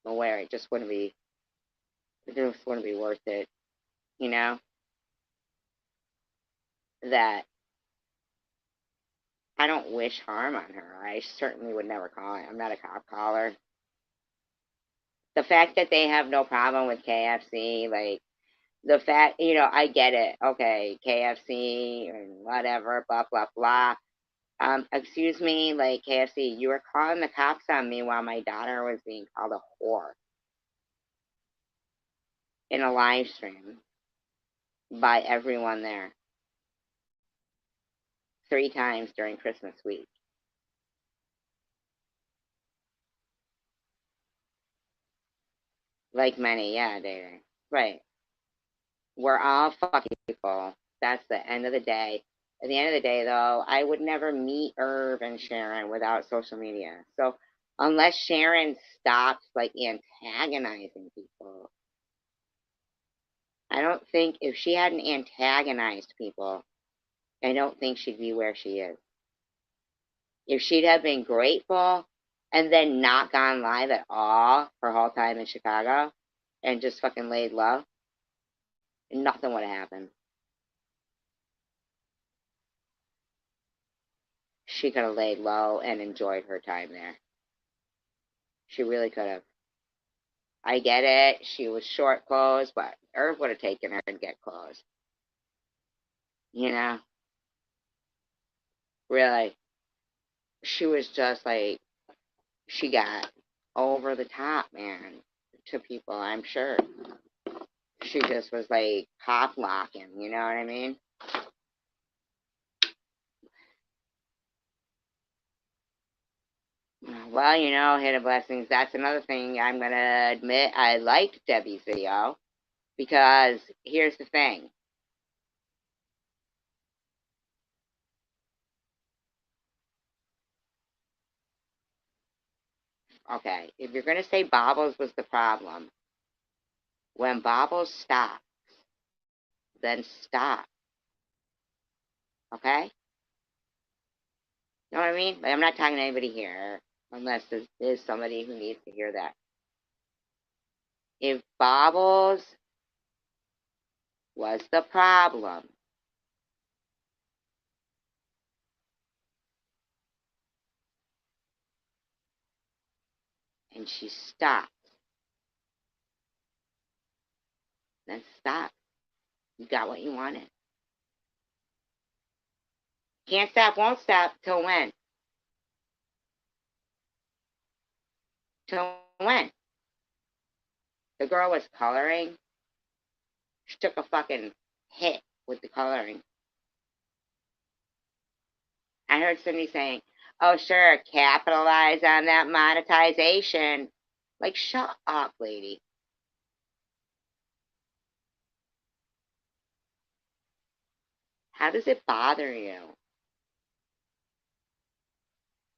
where it just wouldn't be worth it, you know? That I don't wish harm on her. I certainly would never call it. I'm not a cop caller. The fact that they have no problem with KFC, like, the fact, I get it. Okay, KFC and whatever, blah, blah, blah. Excuse me, like, KFC, you were calling the cops on me while my daughter was being called a whore in a live stream by everyone there 3 times during Christmas week. Like many, yeah, dating. Right. We're all fucking people. That's the end of the day. At the end of the day, though, I would never meet Irv and Sharon without social media. So unless Sharon stops like antagonizing people, I don't think if she hadn't antagonized people, I don't think she'd be where she is. If she'd have been grateful and then not gone live at all her whole time in Chicago and just fucking laid low, nothing would have happened. She could have laid low and enjoyed her time there. She really could have. I get it. She was short clothes, but Irv would have taken her and get clothes. You know? Really. She was just like, she got over the top, man, to people, I'm sure. She just was like pop locking, you know what I mean? Well, hidden blessings, that's another thing I'm going to admit. I liked Debbie's video because here's the thing. Okay, if you're going to say Bobbles was the problem, when Bobbles stopped, then stop. Okay? You know what I mean? But I'm not talking to anybody here, unless there's somebody who needs to hear that. If Bobbles was the problem, and she stopped, then stop. You got what you wanted. Can't stop, won't stop. Till when? Till when? The girl was coloring. She took a fucking hit with the coloring. I heard Cindy saying, oh, sure, capitalize on that monetization. Like, shut up, lady. How does it bother you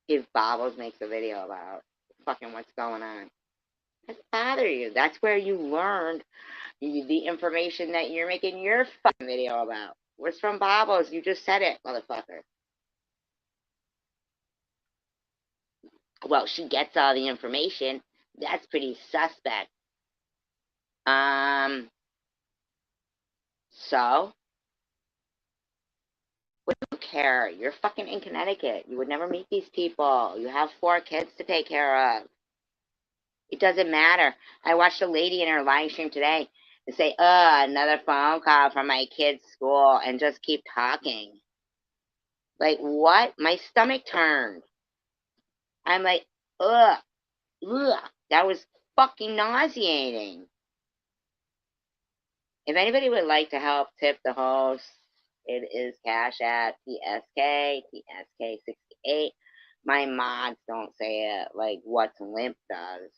if Bobbles makes a video about fucking what's going on? How does it bother you? That's where you learned the information that you're making your fucking video about. What's from Bobbles? You just said it, motherfucker. Well, she gets all the information. That's pretty suspect. Um, so what do you care? You're fucking in Connecticut. You would never meet these people. You have 4 kids to take care of. It doesn't matter. I watched a lady in her live stream today say, another phone call from my kid's school, and just keep talking. Like, what? My stomach turned. I'm like, ugh, ugh. That was fucking nauseating. If anybody would like to help tip the host, it is Cash at TSK68. My mods don't say it like What's Limp does.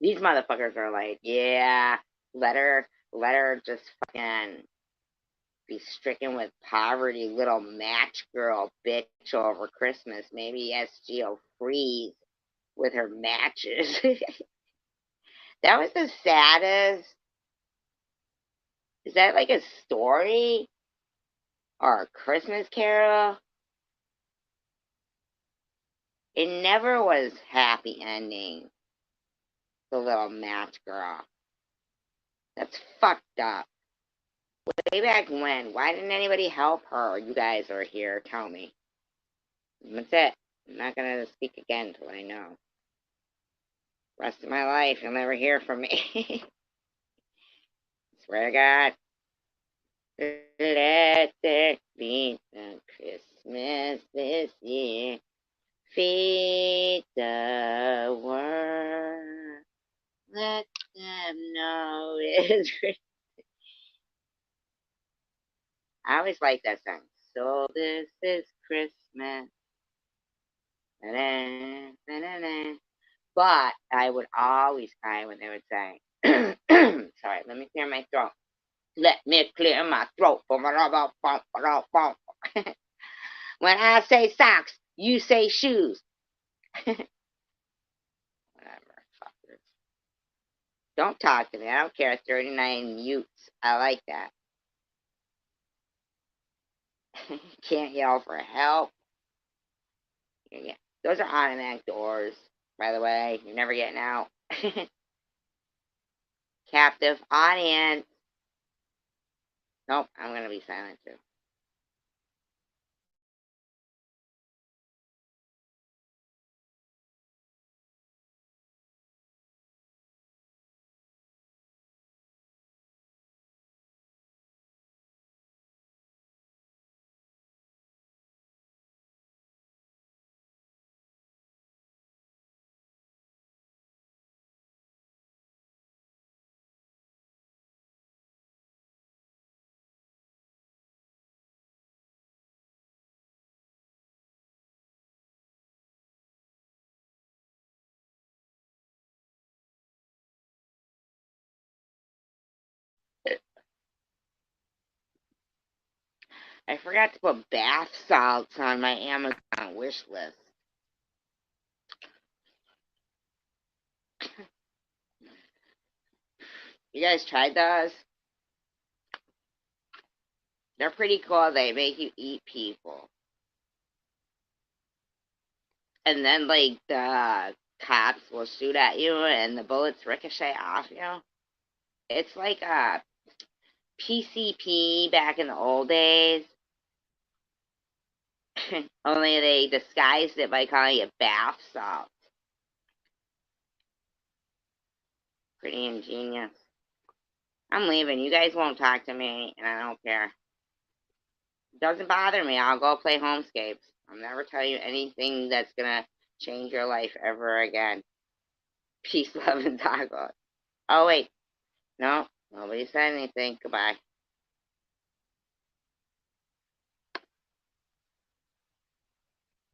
These motherfuckers are like, yeah, let her just fucking be stricken with poverty, little match girl bitch over Christmas. Maybe SGO freeze with her matches. That was the saddest. Is that like a story or a Christmas Carol? It never was happy ending. The little match girl. That's fucked up. Way back when? Why didn't anybody help her? You guys are here. Tell me. That's it. I'm not gonna speak again until I know. Rest of my life, you'll never hear from me. Swear to God. Let there be a Christmas this year. Feed the world. Let them know it's Christmas. I always like that song. So this is Christmas. Da-da, but I would always cry when they would say, sorry, let me clear my throat. Let me clear my throat. When I say socks, you say shoes. Whatever, fuckers. Don't talk to me. I don't care. 39 mutes. I like that. Can't yell for help. Yeah. Those are automatic doors, by the way. You're never getting out. Captive audience. Nope, I'm going to be silent too. I forgot to put bath salts on my Amazon wish list. You guys tried those? They're pretty cool. They make you eat people. And then, like, the cops will shoot at you and the bullets ricochet off you. It's like a PCP back in the old days. Only they disguised it by calling it bath salts. Pretty ingenious. I'm leaving. You guys won't talk to me, and I don't care. It doesn't bother me. I'll go play Homescapes. I'll never tell you anything that's gonna change your life ever again. Peace, love, and tacos. Oh, wait. No, nobody said anything. Goodbye.